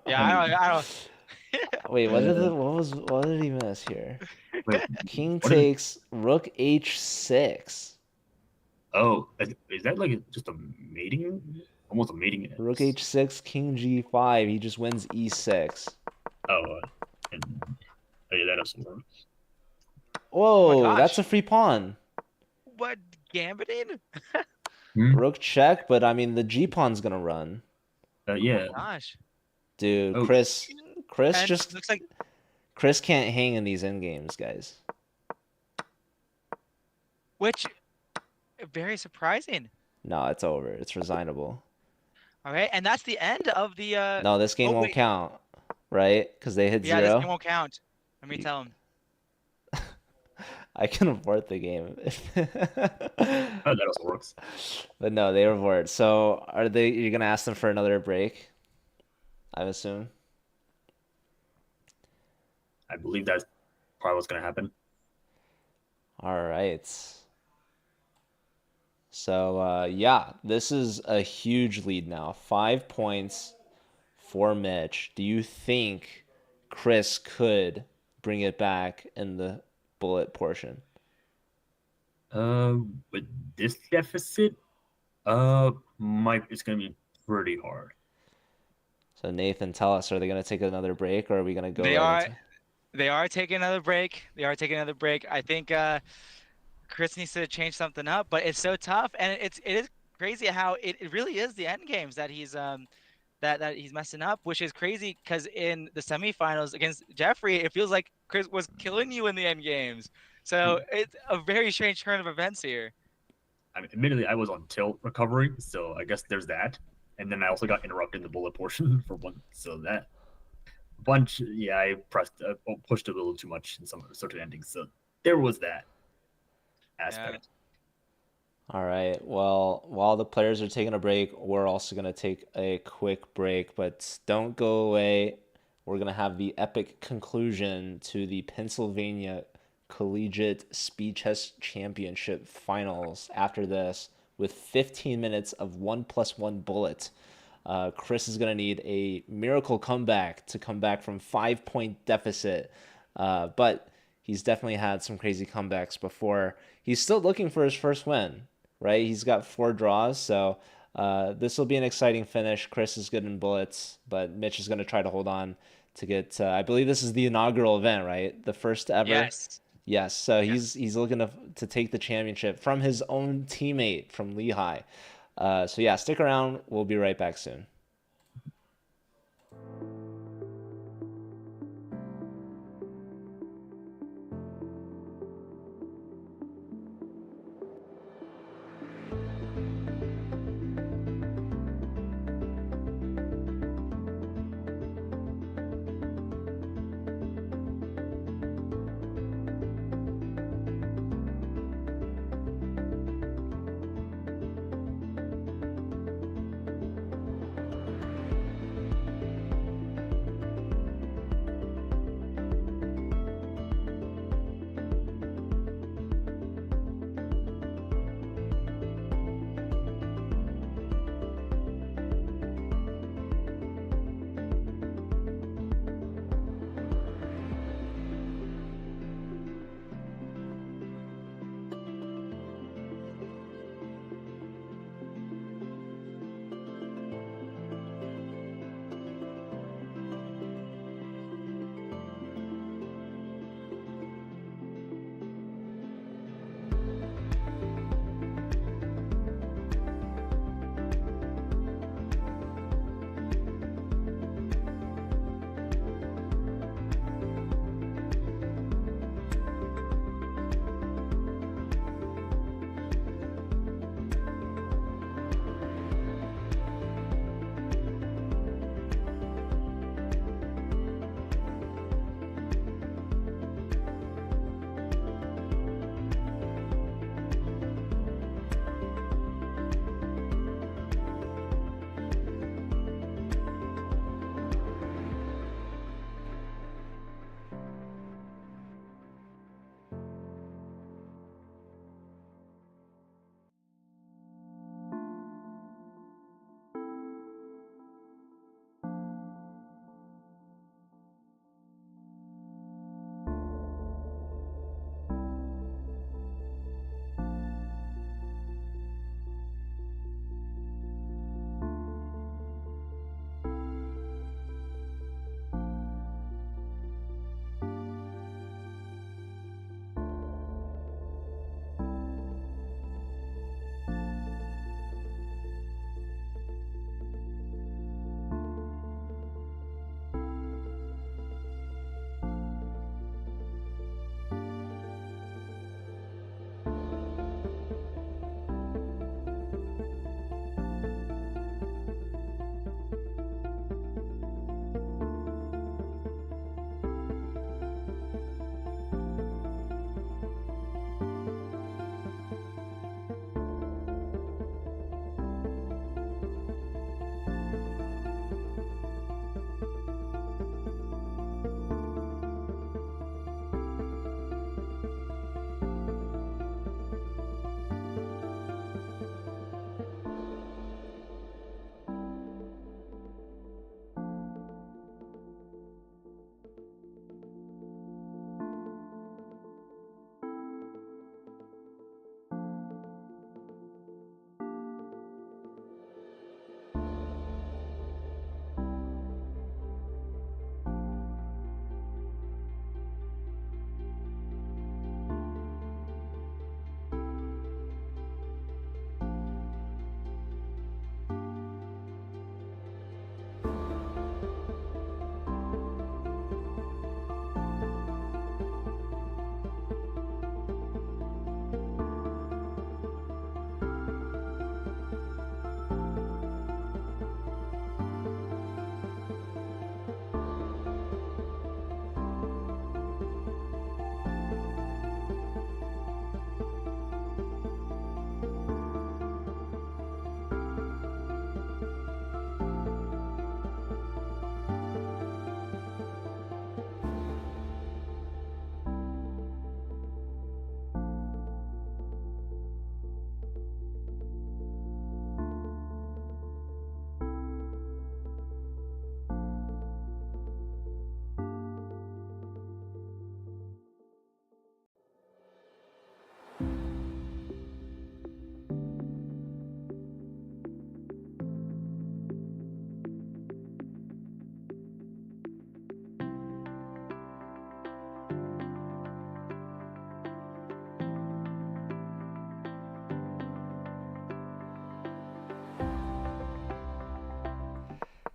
Yeah, I don't. Wait, what did he miss here? Wait, King what is? takes rook h6. Oh, is that like just a mating? Almost a mating. Rook h6, king g5. He just wins e6. Oh, and oh, yeah, that doesn't work. Oh my Whoa, that's gosh. a free pawn. What gambiting? Hmm? Rook check, but I mean the g pawn's gonna run. Yeah. Gosh. Dude, Oh, Chris And just looks like Chris can't hang in these end games, guys. which very surprising. No, it's over. It's resignable. All right, and that's the end of the No, this game oh won't wait. count, right? Because they hit Yeah, this game 0. won't count. Let me tell him. I can abort the game. oh, that also works. But no, they abort. So are they? You're gonna ask them for another break? I assume. I believe that's probably what's gonna happen. All right. So yeah, this is a huge lead now. 5 points for Mitch. Do you think Chris could bring it back in the bullet portion? With this deficit, might it's gonna be pretty hard. So Nathan, tell us, are they gonna take another break or are we gonna go They right are into? they are taking another break. They are taking another break. I think Chris needs to change something up, but it's so tough, and it is crazy how it really is the end games that he's that he's messing up, which is crazy because in the semifinals against Jeffrey, it feels like Chris was killing you in the end games. So it's a very strange turn of events here. I mean, admittedly, I was on tilt recovery, so I guess there's that. And then I also got interrupted in the bullet portion for one, so that bunch, yeah, I pushed a little too much in some certain endings, so there was that aspect. All right. Well, while the players are taking a break, we're also going to take a quick break, but don't go away. We're going to have the epic conclusion to the Pennsylvania Collegiate Speed Chess Championship finals after this with 15 minutes of 1+1 bullet. Chris is going to need a miracle comeback to come back from 5 point deficit. But he's definitely had some crazy comebacks before. He's still looking for his first win, right? He's got 4 draws, so this will be an exciting finish. Chris is good in bullets, but Mitch is going to try to hold on to get. I believe this is the inaugural event, right? The first ever. Yes. Yes. So Yes. he's looking to take the championship from his own teammate from Lehigh. So yeah, stick around. We'll be right back soon.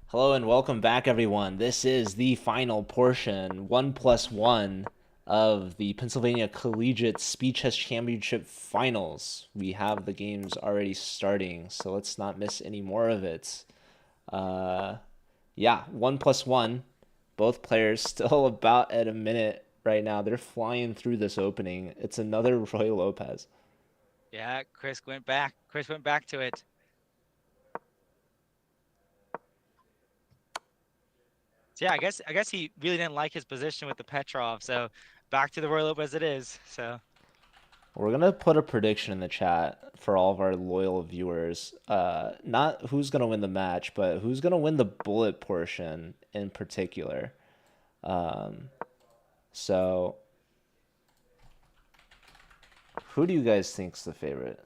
Hello and welcome back, everyone. This is the final portion, 1+1, of the Pennsylvania Collegiate Speed Chess Championship Finals. We have the games already starting, so let's not miss any more of it. Yeah, 1+1. Both players still about at a minute right now. They're flying through this opening. It's another Roy Lopez. Yeah, Chris went back. Chris went back to it. So yeah, I guess he really didn't like his position with the Petrov. So back to the Royal Lopez it is. So We're gonna put a prediction in the chat for all of our loyal viewers. Not who's gonna win the match, but who's gonna win the bullet portion in particular. Um, so who do you guys think's the favorite?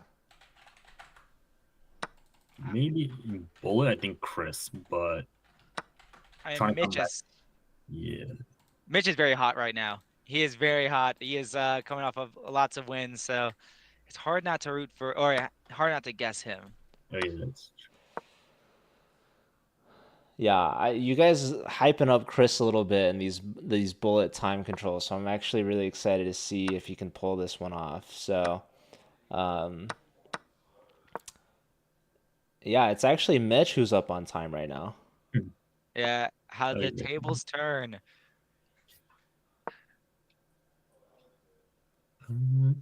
Maybe in bullet, I think Chris, but I trying mean, to come back. Yeah. Mitch is very hot right now. He is very hot. He is coming off of lots of wins, so it's hard not to root for or hard not to guess him. Oh yeah, that's Yeah, you guys hyping up Chris a little bit in these bullet time controls, so I'm actually really excited to see if he can pull this one off. So, um, yeah, it's actually Mitch who's up on time right now. Yeah, how Oh, the yeah. tables turn.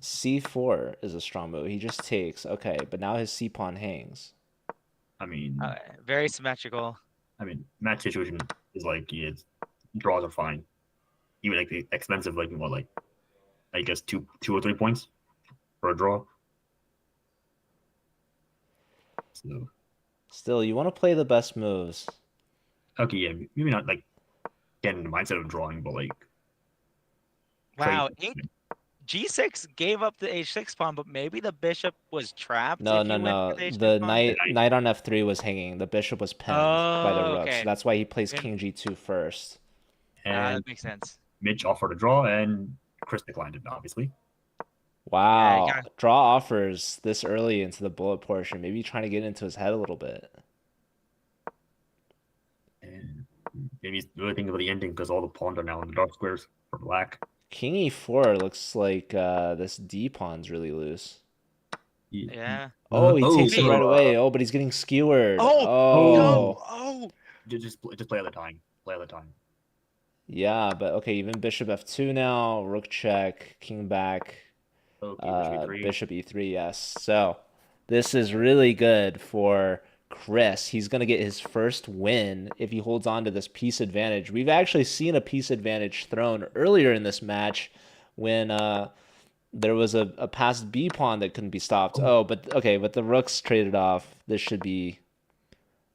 C4 is a strong move. He just takes. Okay, but now his C pawn hangs. I mean, Very symmetrical. match situation is like yeah, draws are fine. Even like the expensive, like what, like I guess two or 3 points for a draw. So Still, you want to play the best moves. okay, yeah, maybe not like getting the mindset of drawing, but like Wow, trade. G6 gave up the H6 pawn, but maybe the bishop was trapped No, if no, you went for no. the H6 The pawn. knight on F3 was hanging. The bishop was pinned by the Oh, rook, so okay. that's why he plays Then King G2 first. And that makes sense. Mitch offered a draw, and Chris declined it, obviously. Yeah, you Wow, got draw offers this early into the bullet portion. Maybe trying to get into his head a little bit. And maybe he's really thinking about the ending because all the pawns are now in the dark squares for black. King E4 looks like this D pawn's really loose. yeah. Oh, he takes it Wait. right away. Oh, but he's getting skewered. Oh, no. Oh. Oh. Just play all the time. Play all the time. Yeah, but okay, even bishop F2 now, rook check, king back, Okay, bishop E3. bishop E3, yes. So this is really good for Chris. He's going to get his first win if he holds on to this piece advantage. We've actually seen a piece advantage thrown earlier in this match when there was a passed B pawn that couldn't be stopped. Oh, but okay, but the rook's traded off. This should be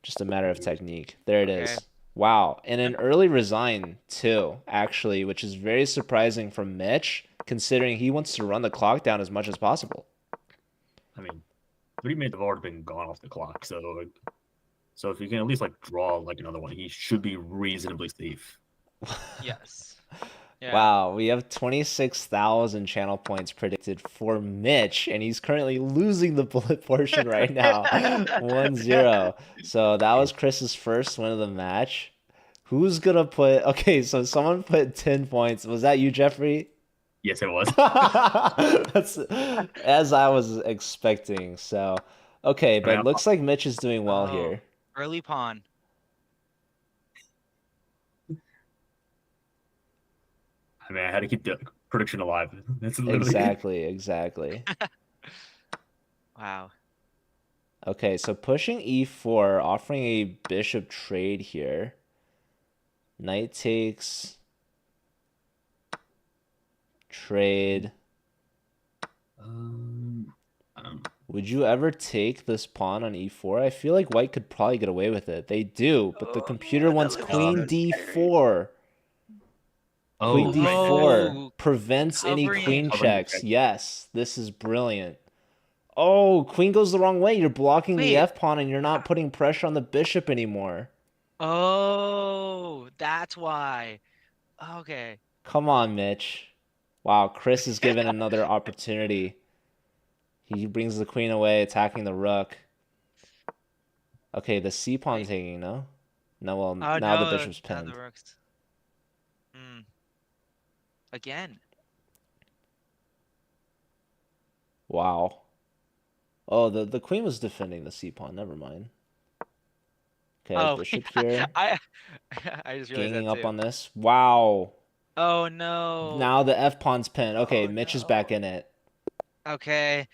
just a matter of technique. There it Okay. is. Wow. And an early resign, too, actually, which is very surprising from Mitch, considering he wants to run the clock down as much as possible. I mean, 3 minutes have already been gone off the clock, so if you can at least like draw like another one, he should be reasonably safe. Yes. Yeah. Wow, we have 26,000 channel points predicted for Mitch, and he's currently losing the bullet portion right now, 1-0. So that was Chris's first win of the match. Who's gonna put... Okay, so someone put 10 points. Was that you, Jeffrey? Yes, it was. That's as I was expecting. So, okay, but it looks like Mitch is doing well here. Early pawn. I mean, I had to keep the prediction alive. That's literally Exactly. Wow. Okay, so pushing e4, offering a bishop trade here. Knight takes. Trade. I don't know. Would you ever take this pawn on e4? I feel like white could probably get away with it. They do, but the computer wants queen d4. Queen d4 prevents any queen checks. Yes, this is brilliant. Oh, queen goes the wrong way. You're blocking the f pawn and you're not putting pressure on the bishop anymore. Oh, that's why. Okay. Come on, Mitch. Wow, Chris is given another opportunity. He brings the queen away, attacking the rook. Okay, the c pawn's hanging, no? No, well, Oh now the no, bishop's now the pinned. rooks. Hmm. Again. Wow. Oh, the queen was defending the c pawn. Never mind. Okay, Oh, bishop here, I I just realized ganging that up too. on this. Wow. Oh no. Now the f pawn's pinned. Okay, Oh Mitch is back no. in it. Okay.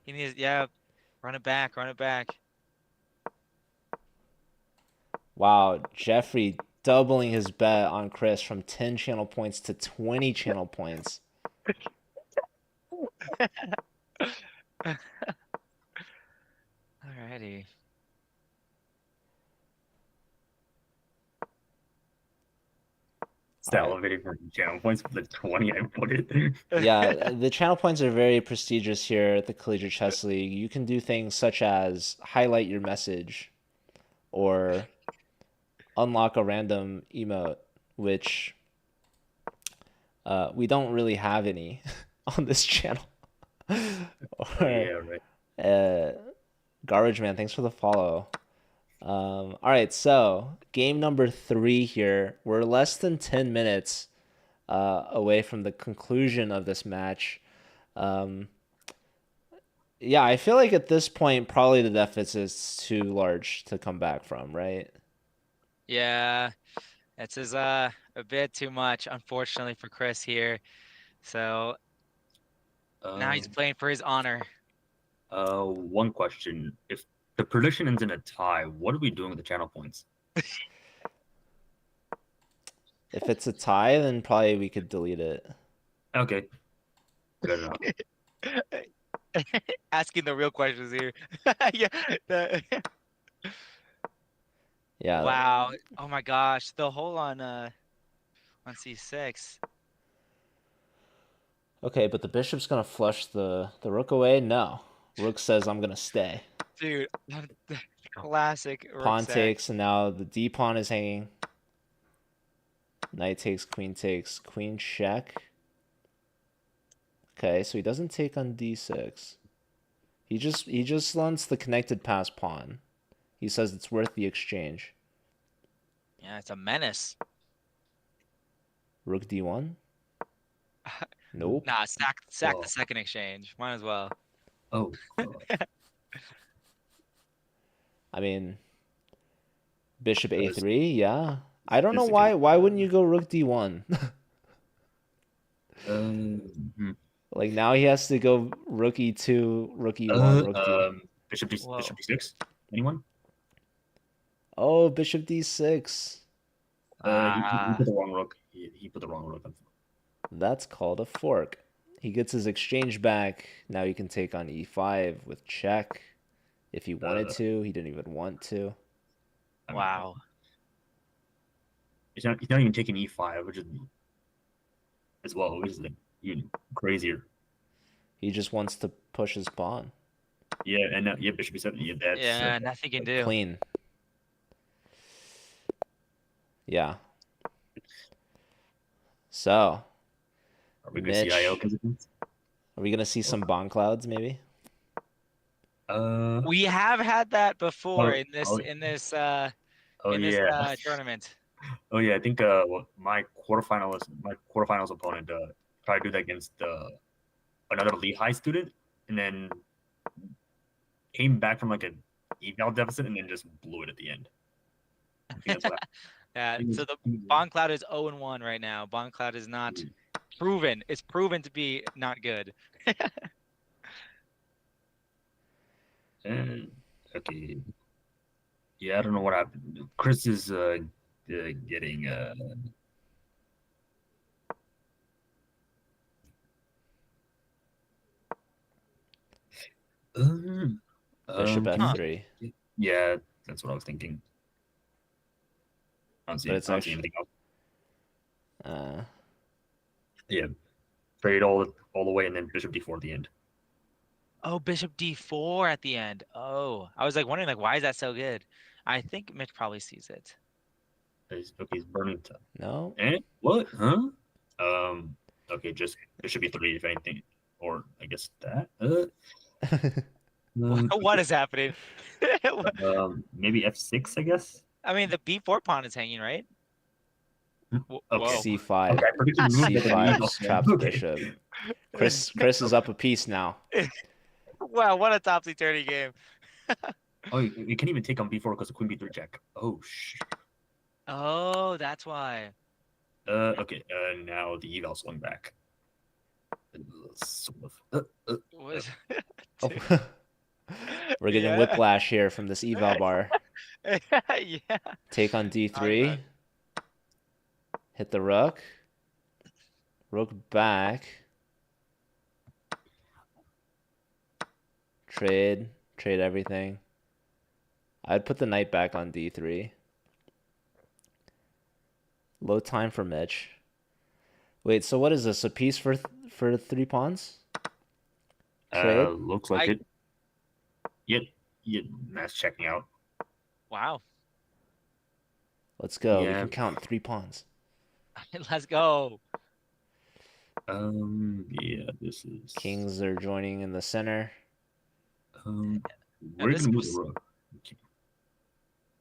He needs, yeah, run it back, run it back. Wow, Jeffrey doubling his bet on Chris from 10 channel points to 20 channel points. Alrighty. It's All right. elevating from channel points for the 20 I put it. Yeah, the channel points are very prestigious here at the Collegiate Chess League. You can do things such as highlight your message or unlock a random emote, which we don't really have any on this channel. Oh Or yeah, right. Garbage Man, thanks for the follow. All right, so game number 3 here. We're less than 10 minutes away from the conclusion of this match. Yeah, I feel like at this point, probably the deficit's too large to come back from, right? Yeah, this is a bit too much, unfortunately, for Chris here. So now he's Um, playing for his honor. one question: if the prediction ends in a tie, what are we doing with the channel points? If it's a tie, then probably we could delete it. Okay, good enough. Asking the real questions here. Yeah. Yeah. Wow. Oh my gosh. The hole on C6. Okay, but the bishop's gonna flush the rook away? No. Rook says I'm gonna stay. Dude, classic rook Pawn sack. takes, and now the d pawn is hanging. Knight takes, queen check. Okay, so he doesn't take on d6. He just wants the connected pass pawn. He says it's worth the exchange. Yeah, it's a menace. Rook d1? Nope. Nah, sack Oh. the second exchange. Might as well. Oh, I mean, bishop That's- a3, yeah. I don't know this why. can- Why wouldn't you go rook d1? hmm. Like now he has to go rook e2, rook e1, rook d. Whoa. Bishop d6. Anyone? Oh, bishop d6. He put the wrong rook. He put the wrong rook. That's called a fork. He gets his exchange back. Now he can take on e5 with check. If he wanted to, he didn't even want to. I mean, Wow. he's not even taking e5, which is as well, which is like even crazier. He just wants to push his pawn. Yeah, and yeah, bishop e7. Yeah, that's Yeah, nothing can do. Clean. Yeah. So, are we gonna see Mitch, IO consequence? are we gonna see some bond clouds maybe? We have had that before Oh, in this oh, in this oh yeah. tournament. Oh yeah, I think my quarterfinals opponent tried to do that against another Lehigh student, and then came back from like an eval deficit, and then just blew it at the end. I think that's what Yeah, happened. so the Bond Cloud is 0-1 right now. Bond Cloud is not proven. It's proven to be not good. Okay. Yeah, I don't know what happened. Chris is getting Bishop f3. Yeah, that's what I was thinking. I don't see, But it's I don't see actually anything else. Yeah, trade all the way, and then bishop d4 at the end. Oh, Bishop D4 at the end. Oh, I was like wondering like why is that so good? I think Mitch probably sees it. He's burning to. No. What? Huh? Okay, just bishop e3 if anything, or I guess that. What is happening? Maybe f6, I guess. I mean, the B4 pawn is hanging, right? Okay. Whoa. C5. Okay, I predicted the move, but then you C5 traps okay. bishop. Chris is up a piece now. Wow, what a topsy-turvy game. Oh, you can't even take on b4 because of queen b3 check. Oh, Oh, that's why. okay. Now the eval swung back. Sort of. Was Oh, Dude, we're getting yeah. whiplash here from this eval bar. Yeah. Take on Oh, d3. God. Hit the rook. Rook back. Trade everything. I'd put the knight back on d3. Low time for Mitch. Wait, so what is this? A piece for 3 pawns? Trade? Looks like it. Yep. That's checking out. Wow. Let's go. We Yeah. can count 3 pawns. Let's go. Yeah, this is. Kings are joining in the center. We're this gonna move was- the rook.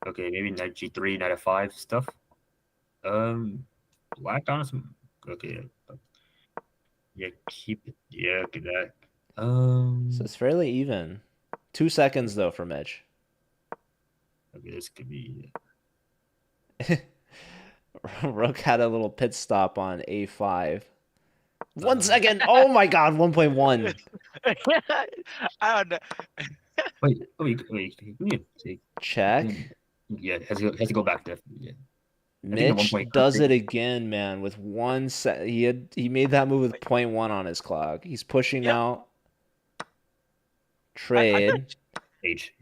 Okay, maybe knight g3, knight f5 stuff. Black honestly. Okay. Yeah, keep it. Yeah, okay, that. So it's fairly even. 2 seconds though for Mitch. Okay, this could be. Rook had a little pit stop on a5. 1 Uh, second. Oh my god, 1.1. I don't know. Wait. Check. Yeah, has to go back there. Yeah. Mitch 1.1 does it again, man, with 1 set. He made that move with 0.1 on his clock. He's pushing Yep. out. I Trade. H.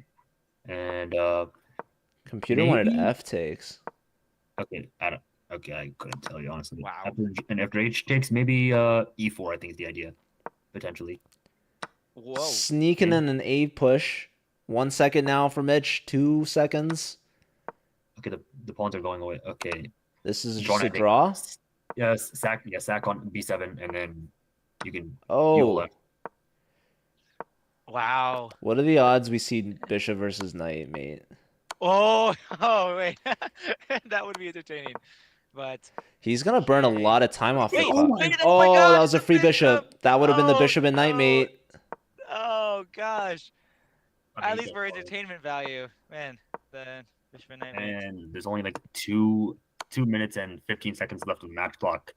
And Computer wanted maybe? F takes. okay, I couldn't tell you honestly. Wow. After H takes, maybe E4 I think is the idea. Potentially. Whoa. Sneaking in an A push. 1 second now for Mitch. 2 seconds. Okay, the pawns are going away. Okay. This is Drawn, just a I think. draw. Yes, sack on B7, and then you can Oh, left. Wow. what are the odds we see bishop versus knight, mate? Oh, oh wait. That would be entertaining. But He's gonna burn a lot of time off the wait, clock. wait, Oh, oh my God, that was a it's free bishop. That would have been the Oh, bishop and knight, no. mate. Oh gosh. Okay, At least for entertainment value. Man, the Bishop and Knight mate. and there's only like 2 minutes and 15 seconds left of the match clock.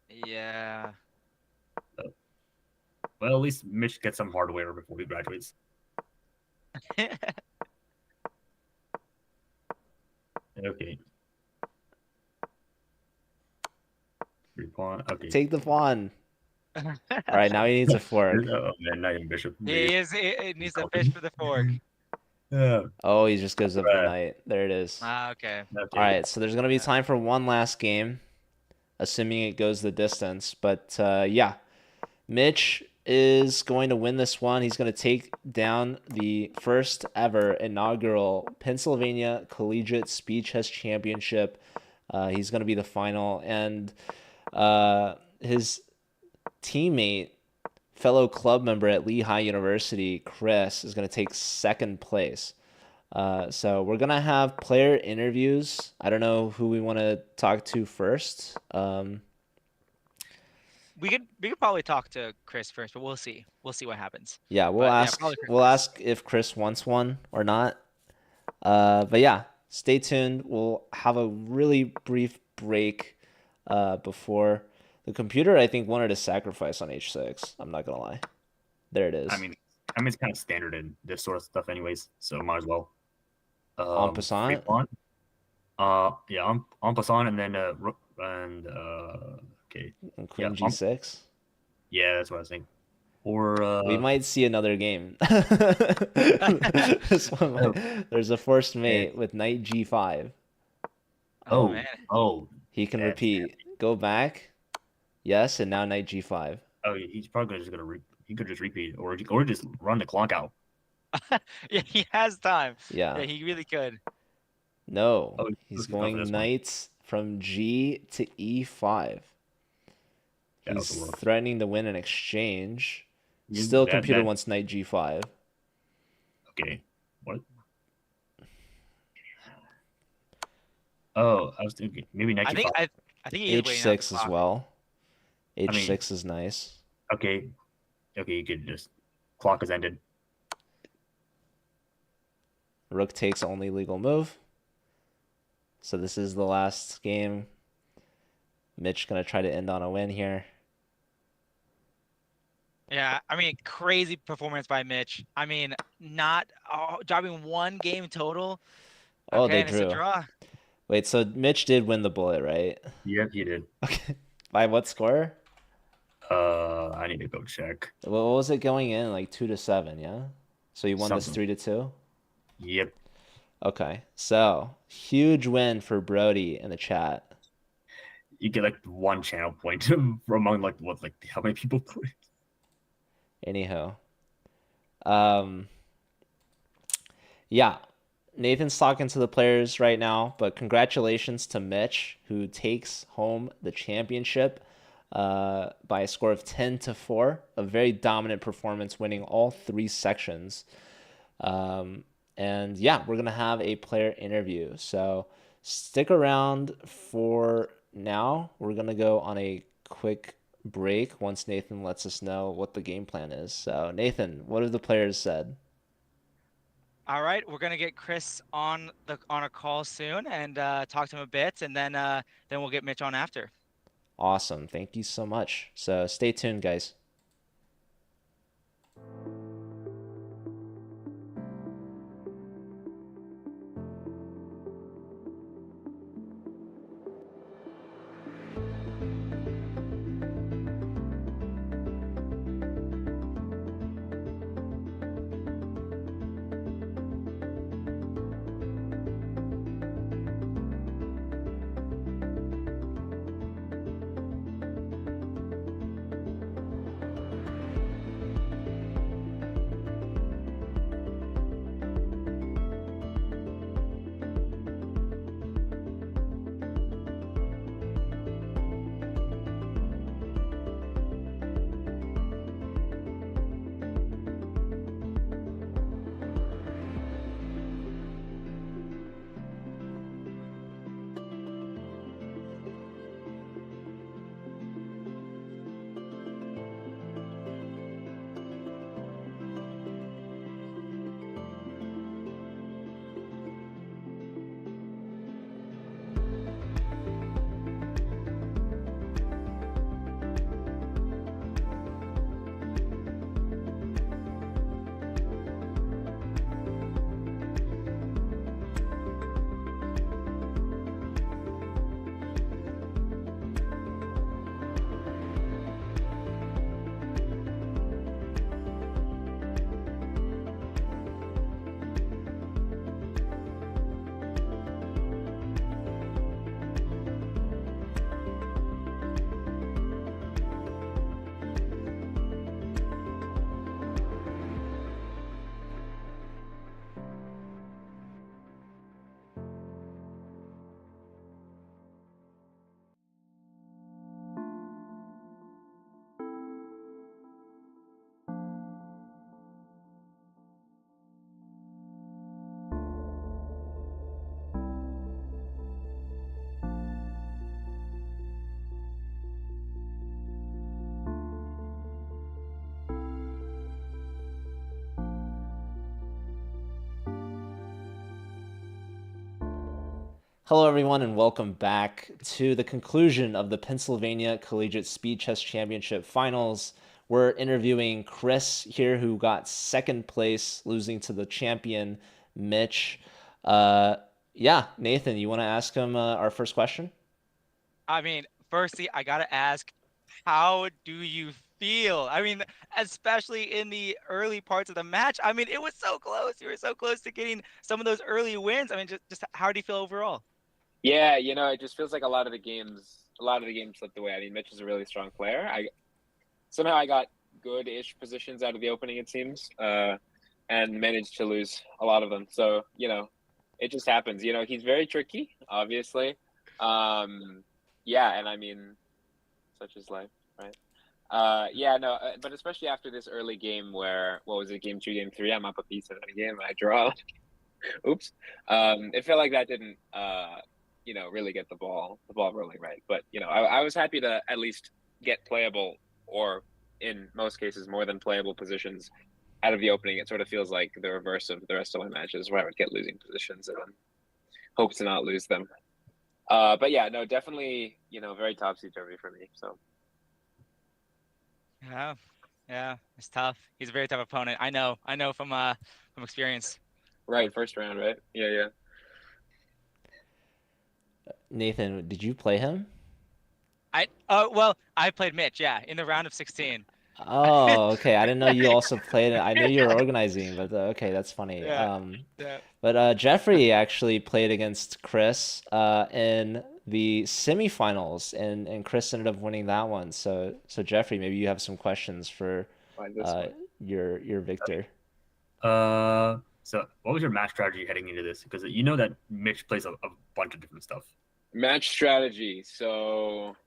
Yeah. Well, at least Mitch gets some hardware before he graduates. Okay. Free pawn. Okay. Take the pawn. All right, now he needs a fork. Oh man, knight and bishop. It needs a fish for the fork. Yeah. Oh, he just gives up the Right. knight. There it is. Ah, okay. Okay. All right, so there's gonna be time for one last game, assuming it goes the distance. But yeah, Mitch is going to win this one. He's going to take down the first ever inaugural Pennsylvania Collegiate Speed Chess Championship. He's going to be the final, and his teammate, fellow club member at Lehigh University, Chris, is going to take second place. So we're going to have player interviews. I don't know who we want to talk to first. We could probably talk to Chris first, but we'll see. We'll see what happens. Yeah, we'll But, yeah, ask probably Chris we'll first. ask if Chris wants one or not. But yeah, stay tuned. We'll have a really brief break before the computer, I think, wanted to sacrifice on h6. I'm not gonna lie. There it is. I mean, it's kind of standard in this sort of stuff, anyways. So might as well. En passant? free pawn. Yeah, en passant, and then rook and okay. And Queen yeah, g6. Yeah, that's what I was thinking. Or We might see another game. This one there's a forced mate with knight g5. Oh, man. He can That's repeat. Go back. Yes, and now knight g5. Oh, he's probably just gonna he could just repeat or just run the clock out. Yeah, he has time. Yeah. Yeah, he really could. No, Oh, he's looking out for going this one. knights from g to e5. That He's also works. threatening to win an exchange. Yeah, Still, that- computer that- wants knight g5. Okay. What? Oh, I was thinking maybe knight I think g5. I think he is waiting on the H6 as clock. well. I mean, H6 is nice. okay, you could just clock is ended. Rook takes only legal move. So this is the last game. Mitch gonna try to end on a win here. Yeah, I mean, crazy performance by Mitch. I mean, not dropping one game total. Oh, Okay, they and it's a drew. draw. Wait, so Mitch did win the bullet, right? Yep, you did. Okay. By what score? I need to go check. What was it going in? Like 2-7, yeah? So you won this Something. 3-2? Yep. Okay. So huge win for Brody in the chat. You get like one channel point among like what, like how many people play? Anyhow. Yeah. Nathan's talking to the players right now, but congratulations to Mitch, who takes home the championship by a score of 10-4. A very dominant performance, winning all 3 sections. And yeah, we're going to have a player interview. So stick around for now. We're going to go on a quick break once Nathan lets us know what the game plan is. So, Nathan, what have the players said? All right, we're gonna get Chris on a call soon and talk to him a bit, and then we'll get Mitch on after. Awesome. Thank you so much. So, stay tuned, guys. Hello, everyone, and welcome back to the conclusion of the Pennsylvania Collegiate Speed Chess Championship Finals. We're interviewing Chris here, who got second place, losing to the champion, Mitch. Yeah, Nathan, you want to ask him our first question? I mean, firstly, I gotta ask, how do you feel? I mean, especially in the early parts of the match. I mean, it was so close. You were so close to getting some of those early wins. I mean, just how do you feel overall? Yeah, it just feels like a lot of the games slipped away. I mean, Mitch is a really strong player. I got good-ish positions out of the opening, it seems, and managed to lose a lot of them. So, it just happens. He's very tricky, obviously. Yeah, and I mean, such is life, right? Yeah, no, but especially after this early game where, what was it, game 2, game 3, I'm up a piece in the game, I draw. Oops. It felt like that didn't, really get the ball rolling right. But I was happy to at least get playable, or in most cases more than playable positions out of the opening. It sort of feels like the reverse of the rest of my matches where I would get losing positions and then hope to not lose them. But yeah, no, definitely, very topsy-turvy for me. So Yeah, it's tough. He's a very tough opponent. I know from experience. right, first round, right? Yeah. Nathan, did you play him? Well, I played Mitch, yeah, in the round of 16. Oh, okay. I didn't know you also played it. I knew you were organizing, but okay, that's funny. Yeah. But Jeffrey actually played against Chris in the semifinals, and Chris ended up winning that one. So Jeffrey, maybe you have some questions for By this uh, one. your Victor. So what was your match strategy heading into this? Because you know that Mitch plays a bunch of different stuff. Match strategy. So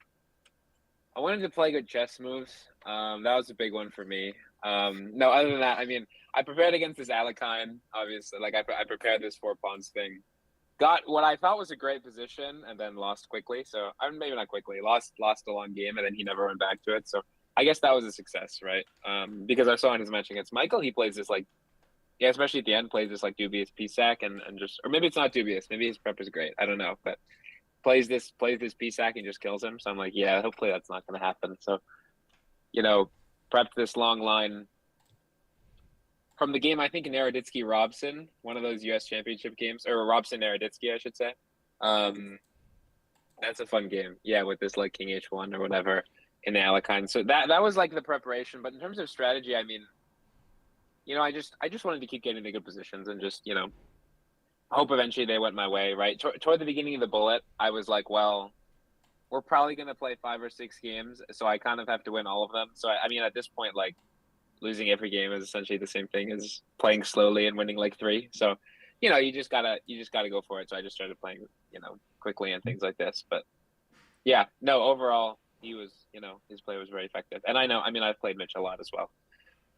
I wanted to play good chess moves. That was a big one for me. No, other than that, I mean, I prepared against this Alekhine, obviously. Like I prepared this 4 pawns thing. Got what I thought was a great position and then lost quickly. So maybe not quickly, lost a long game, and then he never went back to it. So I guess that was a success, right? Because I saw in his match against Michael, he plays this especially at the end, plays this dubious PSAC and just, or maybe it's not dubious, maybe his prep is great, I don't know, but plays this PSAC and just kills him. So I'm like, yeah, hopefully that's not going to happen. So, prepped this long line from the game, I think, Naroditsky Robson, one of those US championship games, or Robson Naroditsky, I should say. That's a fun game. Yeah, with this King H1 or whatever in the Alekhine. So that was the preparation. But in terms of strategy, I mean, I just wanted to keep getting to good positions and just, hope eventually they went my way, right? Toward the beginning of the bullet, I was like, well, we're probably going to play 5 or 6 games, so I kind of have to win all of them. So, I mean, at this point, losing every game is essentially the same thing as playing slowly and winning 3. So, you just gotta go for it. So I just started playing, quickly and things like this. But yeah, no, overall, he was, his play was very effective. And I've played Mitch a lot as well,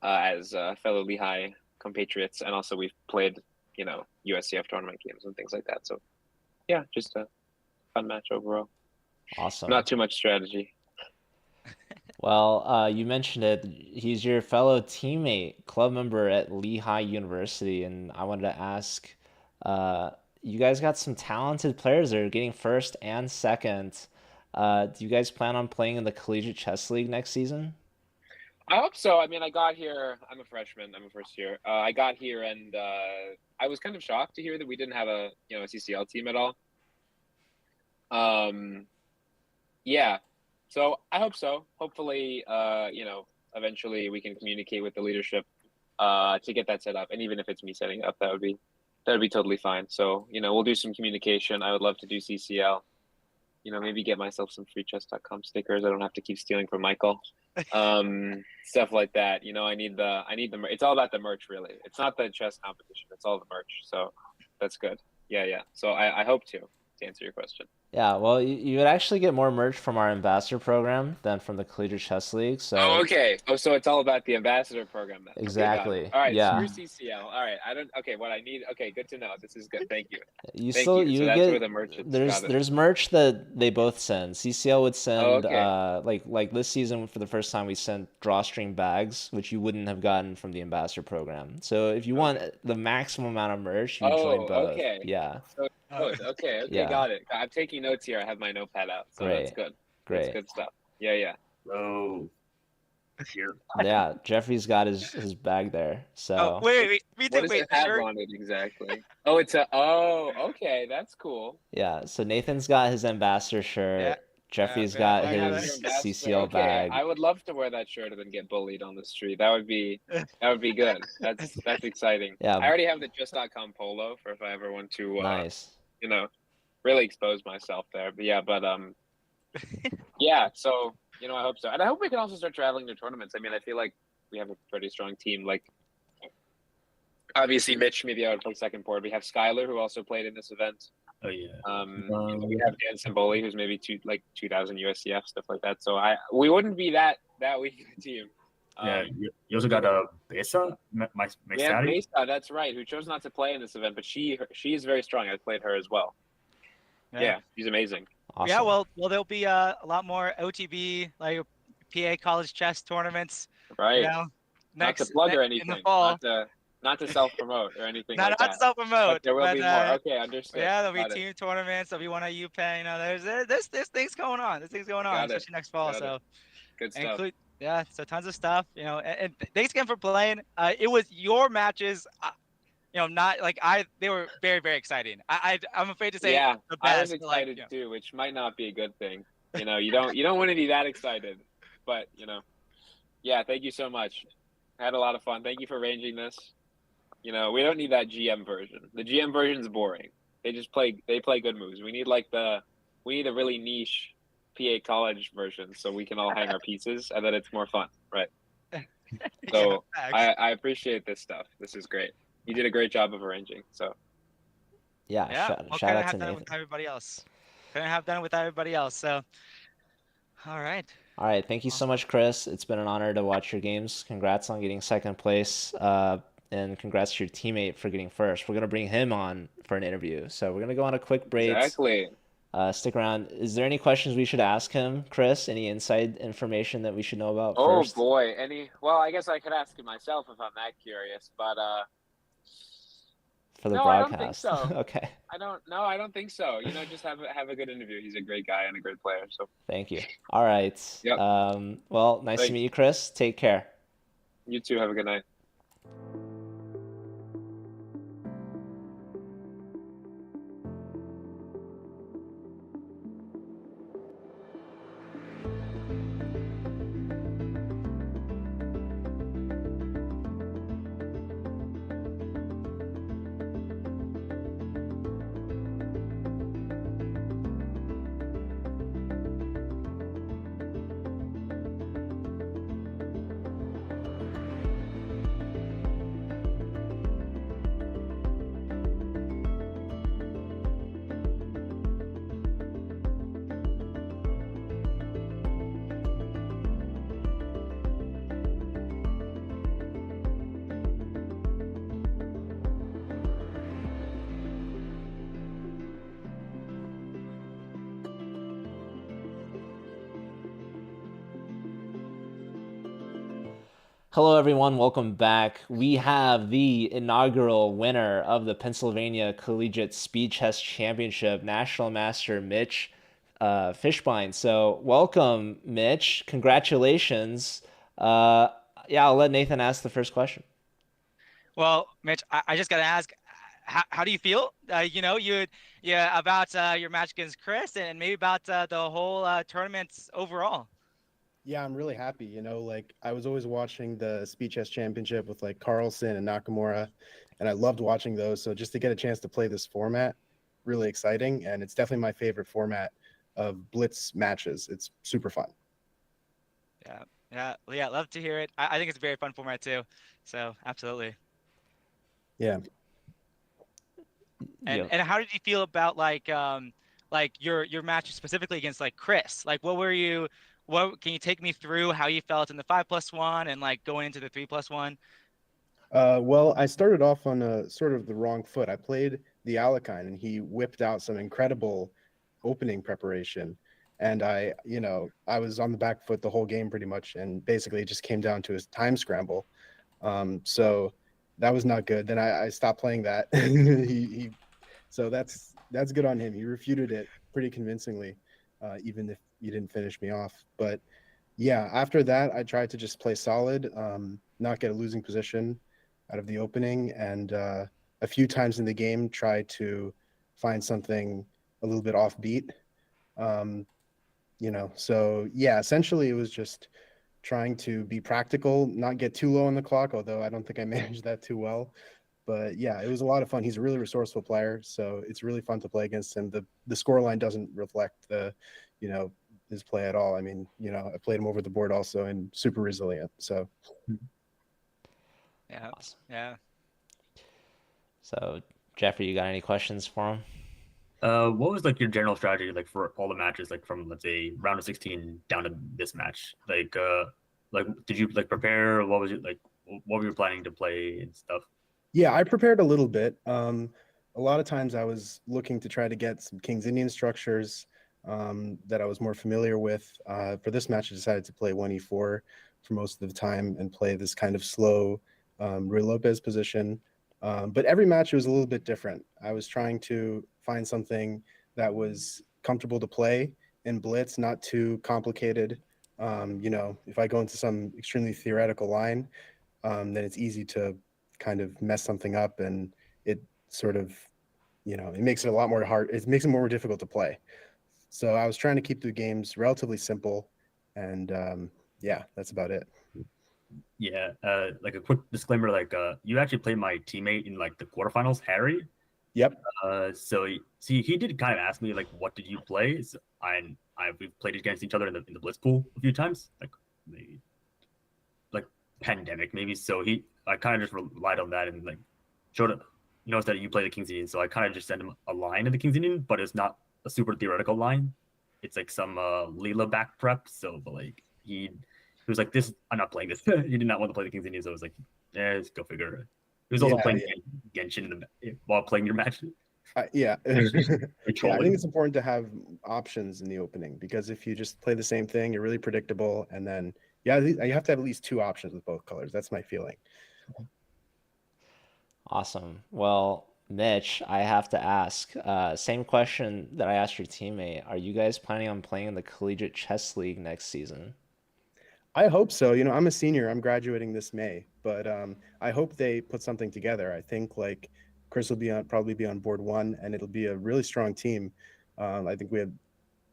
as fellow Lehigh compatriots, and also we've played, USCF tournament games and things like that. So yeah, just a fun match overall. Awesome. Not too much strategy. Well, you mentioned it. He's your fellow teammate, club member at Lehigh University, and I wanted to ask, you guys got some talented players that are getting first and second. Do you guys plan on playing in the Collegiate Chess League next season? I hope so. I mean, I got here. I'm a freshman. I'm a first year. I got here, and I was kind of shocked to hear that we didn't have a CCL team at all. Yeah. So I hope so. Hopefully, eventually we can communicate with the leadership to get that set up. And even if it's me setting it up, that would be totally fine. So we'll do some communication. I would love to do CCL. Maybe get myself some freechess.com stickers. I don't have to keep stealing from Michael. Stuff like that. I need the it's all about the merch, really. It's not the chess competition, it's all the merch. So that's good. Yeah. So I hope to answer your question. Yeah, well, you would actually get more merch from our ambassador program than from the Collegiate Chess League. So okay. So it's all about the ambassador program then. Exactly. Okay, all right. Yeah. Screw CCL. All right. What I need. Okay, good to know. This is good. Thank you. You Thank still you. So that's where the merch is. there's merch that they both send. CCL would send okay. like this season for the first time we sent drawstring bags, which you wouldn't have gotten from the ambassador program. So if you want the maximum amount of merch, you join both. Okay. Yeah. So good. Okay, Yeah. Got it. I'm taking notes here. I have my notepad out, so Great. that's good. Great. That's good stuff. Yeah. Oh, here. Yeah, Jeffrey's got his bag there. So Wait. What does it have on it exactly? Oh, okay, that's cool. yeah, so Nathan's got his ambassador shirt. Yeah. Jeffrey's Yeah, got I have his Your ambassador. CCL bag. I would love to wear that shirt and then get bullied on the street. That would be good. That's exciting. Yeah. I already have the just.com polo for if I ever want to Nice. really expose myself there. But yeah, so I hope so. And I hope we can also start traveling to tournaments. I mean, I feel like we have a pretty strong team. Like obviously Mitch, maybe I would play second board. We have Skylar, who also played in this event. Oh yeah. We have Dan Simboli, who's maybe 2000 USCF, stuff like that. So we wouldn't be that weak of a team. Yeah, you also got Besa, Yeah, Mesa, that's right, who chose not to play in this event, but she is very strong. I played her as well. Yeah, he's amazing. Awesome. Yeah, well, there'll be a lot more OTB, like PA college chess tournaments. Right. You know, Not to plug or in the anything. fall. Not to self promote or anything like Not that. to self-promote, But there will be more. Okay, understood. Yeah, there'll be Got it. team tournaments. There'll be one at UPenn. You know, there's things going on. There's things going on, Got it. especially next fall. Got So it. Good stuff. so tons of stuff. You know, and thanks again for playing. It was your matches. You know, not like they were very, very exciting. I'm afraid to say Yeah, the best. I was but, like, excited too, which might not be a good thing. You know, you don't want to be that excited, but you know, yeah. Thank you so much. I had a lot of fun. Thank you for arranging this. You know, we don't need that GM version. The GM version's boring. They play good moves. We need a really niche PA college version so we can all hang our pieces and then it's more fun, right? So yeah, I appreciate this stuff. This is great. You did a great job of arranging. So Yeah, well, shout out have to done it Nathan. with everybody else. Couldn't have done it with everybody else. So, all right. All right, thank you so much, Chris. It's been an honor to watch your games. Congrats on getting second place, and congrats to your teammate for getting first. We're gonna bring him on for an interview, so we're gonna go on a quick break. exactly. Stick around. Is there any questions we should ask him, Chris? Any inside information that we should know about Oh first? boy, well, I guess I could ask it myself if I'm that curious, but For the no, broadcast. I don't think so. Okay. I don't think so. You know, just have a good interview. He's a great guy and a great player. So Thank you. All right. Yep. Well, nice to Thanks. meet you, Chris. Take care. You too. Have a good night. Hello, everyone. Welcome back. We have the inaugural winner of the Pennsylvania Collegiate Speed Chess Championship, National Master Mitch Fishbein. So, welcome, Mitch. Congratulations. Yeah, I'll let Nathan ask the first question. Well, Mitch, I just got to ask, how do you feel? You know, about your match against Chris and maybe about the whole tournaments overall. Yeah, I'm really happy. You know, like I was always watching the Speed Chess Championship with like Carlsen and Nakamura, and I loved watching those. So just to get a chance to play this format, really exciting. And it's definitely my favorite format of blitz matches. It's super fun. Yeah, love to hear it. I think it's a very fun format too. So absolutely. Yeah. And how did you feel about like your match specifically against like Chris? Like what can you take me through how you felt in the 5+1 and like going into the 3+1? Well, I started off on a sort of the wrong foot. I played the Alekhine and he whipped out some incredible opening preparation. And I was on the back foot the whole game pretty much. And basically it just came down to his time scramble. So that was not good. Then I stopped playing that. So that's good on him. He refuted it pretty convincingly, even if you didn't finish me off. But yeah, after that, I tried to just play solid, not get a losing position out of the opening, and a few times in the game tried to find something a little bit offbeat. So yeah, essentially it was just trying to be practical, not get too low on the clock, although I don't think I managed that too well. But yeah, it was a lot of fun. He's a really resourceful player, so it's really fun to play against him. The scoreline doesn't reflect his play at all. I mean, I played him over the board also and super resilient. So yeah. Awesome. Yeah. So, Jeffrey, you got any questions for him? What was like your general strategy like for all the matches, like from let's say round of 16 down to this match? Like did you like prepare? What was it like? What were you planning to play and stuff? yeah, I prepared a little bit. a lot of times I was looking to try to get some King's Indian structures that I was more familiar with. For this match, I decided to play 1e4 for most of the time and play this kind of slow Ruy Lopez position. But every match was a little bit different. I was trying to find something that was comfortable to play in blitz, not too complicated. If I go into some extremely theoretical line, then it's easy to kind of mess something up, and it sort of, it makes it a lot more hard. It makes it more difficult to play. So I was trying to keep the games relatively simple, and yeah, that's about it. Yeah, like a quick disclaimer, like you actually played my teammate in like the quarterfinals, Harry. Yep. So he did kind of ask me like, what did you play? So we've played against each other in the blitz pool a few times, like maybe like pandemic maybe. So I kind of just relied on that and like showed him, knows that you play the King's Indian. So I kind of just sent him a line of the King's Indian, but it's not a super theoretical line. It's like some Leela back prep. So but like he was like, this, I'm not playing this. He did not want to play the King's Indian. So I was like, yeah, let's go figure. He was also playing Genshin while playing your match. Yeah. Yeah, I Trolling. think it's important to have options in the opening, because if you just play the same thing, you're really predictable. And then, yeah, you have to have at least two options with both colors. That's my feeling. Awesome. Well, Mitch, I have to ask, same question that I asked your teammate. Are you guys planning on playing in the Collegiate Chess League next season? I hope so. I'm a senior. I'm graduating this May, but I hope they put something together. I think like Chris will probably be on board one, and it'll be a really strong team. I think we have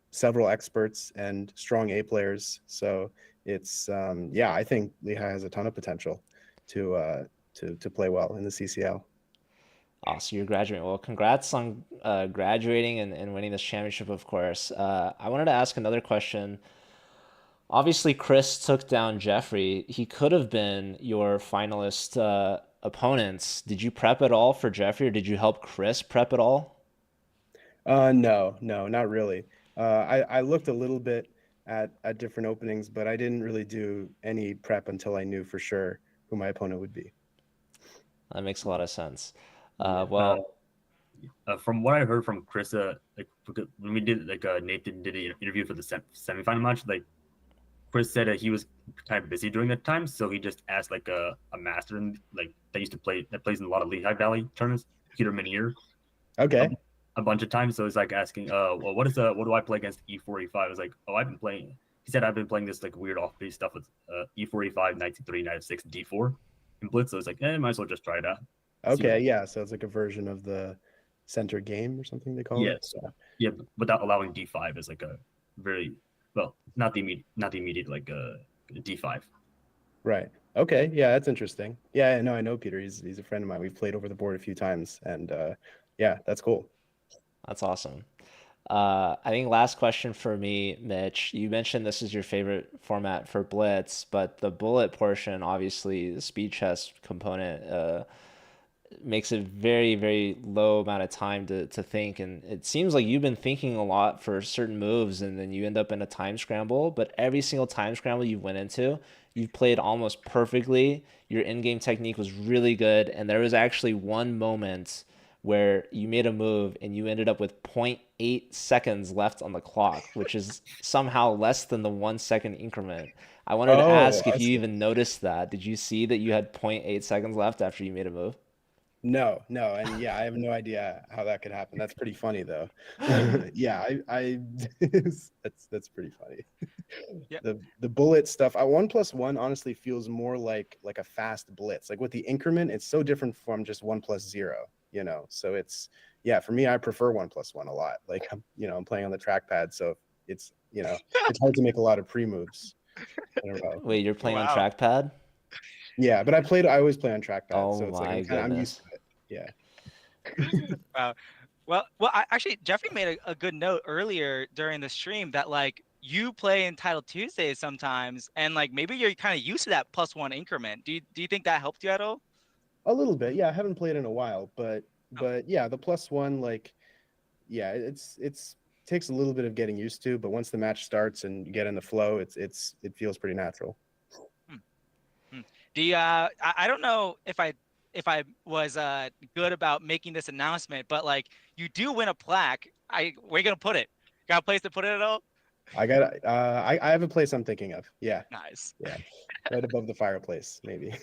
several experts and strong A players, so it's yeah. I think Lehigh has a ton of potential to play well in the CCL. Oh, so you're graduating. Well, congrats on graduating and winning this championship, of course. I wanted to ask another question. Obviously, Chris took down Jeffrey. He could have been your finalist opponents. Did you prep at all for Jeffrey, or did you help Chris prep at all? No, not really. I looked a little bit at different openings, but I didn't really do any prep until I knew for sure who my opponent would be. That makes a lot of sense. Yeah. Well, From what I heard from Chris, like when we did like Nathan did an interview for the semifinal match, like Chris said that he was kind of busy during that time, so he just asked like a master like that plays in a lot of Lehigh Valley tournaments, Peter Minier. Okay. A bunch of times. So it's like asking, well, what do I play against E4, E5? I was like, oh, I've been playing. He said I've been playing this like weird off-base stuff with E4, E5, Knight C3, Knight F6, D4 in Blitz. So it's like, might as well just try it out. Okay, yeah. So it's like a version of the center game or something they call it. So. Yeah, without allowing D5 as like a very not the immediate like D5. Right. Okay. Yeah, that's interesting. Yeah, no, I know Peter. He's a friend of mine. We've played over the board a few times, and yeah, that's cool. That's awesome. I think last question for me, Mitch. You mentioned this is your favorite format for Blitz, but the bullet portion, obviously, the speed chess component, makes it very, very low amount of time to think. And it seems like you've been thinking a lot for certain moves, and then you end up in a time scramble. But every single time scramble you went into, you've played almost perfectly. Your in-game technique was really good. And there was actually one moment where you made a move and you ended up with 0.8 seconds left on the clock, which is somehow less than the 1 second increment. I wanted to ask if you even noticed that. Did you see that you had 0.8 seconds left after you made a move? No, and yeah, I have no idea how that could happen. That's pretty funny though. Yeah, I that's pretty funny. Yeah. The bullet stuff, 1+1 honestly feels more like a fast blitz. Like with the increment, it's so different from just 1+0, So it's, yeah, for me, I prefer 1+1 a lot. Like I'm playing on the trackpad, so it's it's hard to make a lot of pre-moves in a row. Wait, you're playing on Wow. trackpad? Yeah, but I always play on trackpad, Oh so it's my like I'm goodness. used to it. Yeah. Wow. Well, actually, Jeffrey made a good note earlier during the stream that like you play in Title Tuesdays sometimes, and like maybe you're kind of used to that +1 increment. Do you think that helped you at all? A little bit, yeah. I haven't played in a while, but yeah, the +1, like, yeah, it's takes a little bit of getting used to, but once the match starts and you get in the flow, it feels pretty natural. Do you? I don't know if I if I was good about making this announcement, but like you do win a plaque. Where you gonna put it? Got a place to put it at all? I got I have a place I'm thinking of. Yeah, Nice. yeah, right above the fireplace, maybe.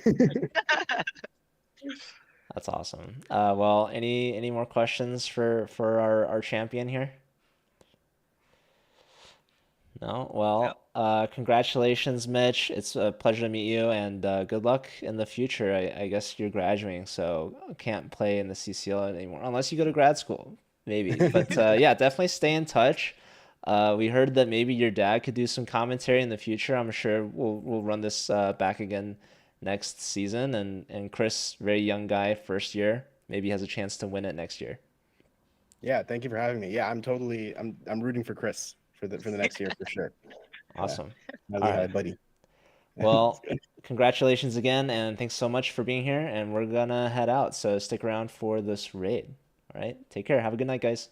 That's awesome. Well, any more questions for our champion here? No? Well, congratulations, Mitch. It's a pleasure to meet you, and good luck in the future. I guess you're graduating, so can't play in the CCL anymore unless you go to grad school, maybe. But yeah, definitely stay in touch. We heard that maybe your dad could do some commentary in the future. I'm sure we'll run this back again next season. And Chris, very young guy, first year, maybe has a chance to win it next year. Yeah, thank you for having me. Yeah, I'm rooting for Chris for the next year for sure. Awesome. My All Lehigh right. buddy. Well, congratulations again, and thanks so much for being here. And we're gonna head out, so stick around for this raid. All right, take care. Have a good night, guys.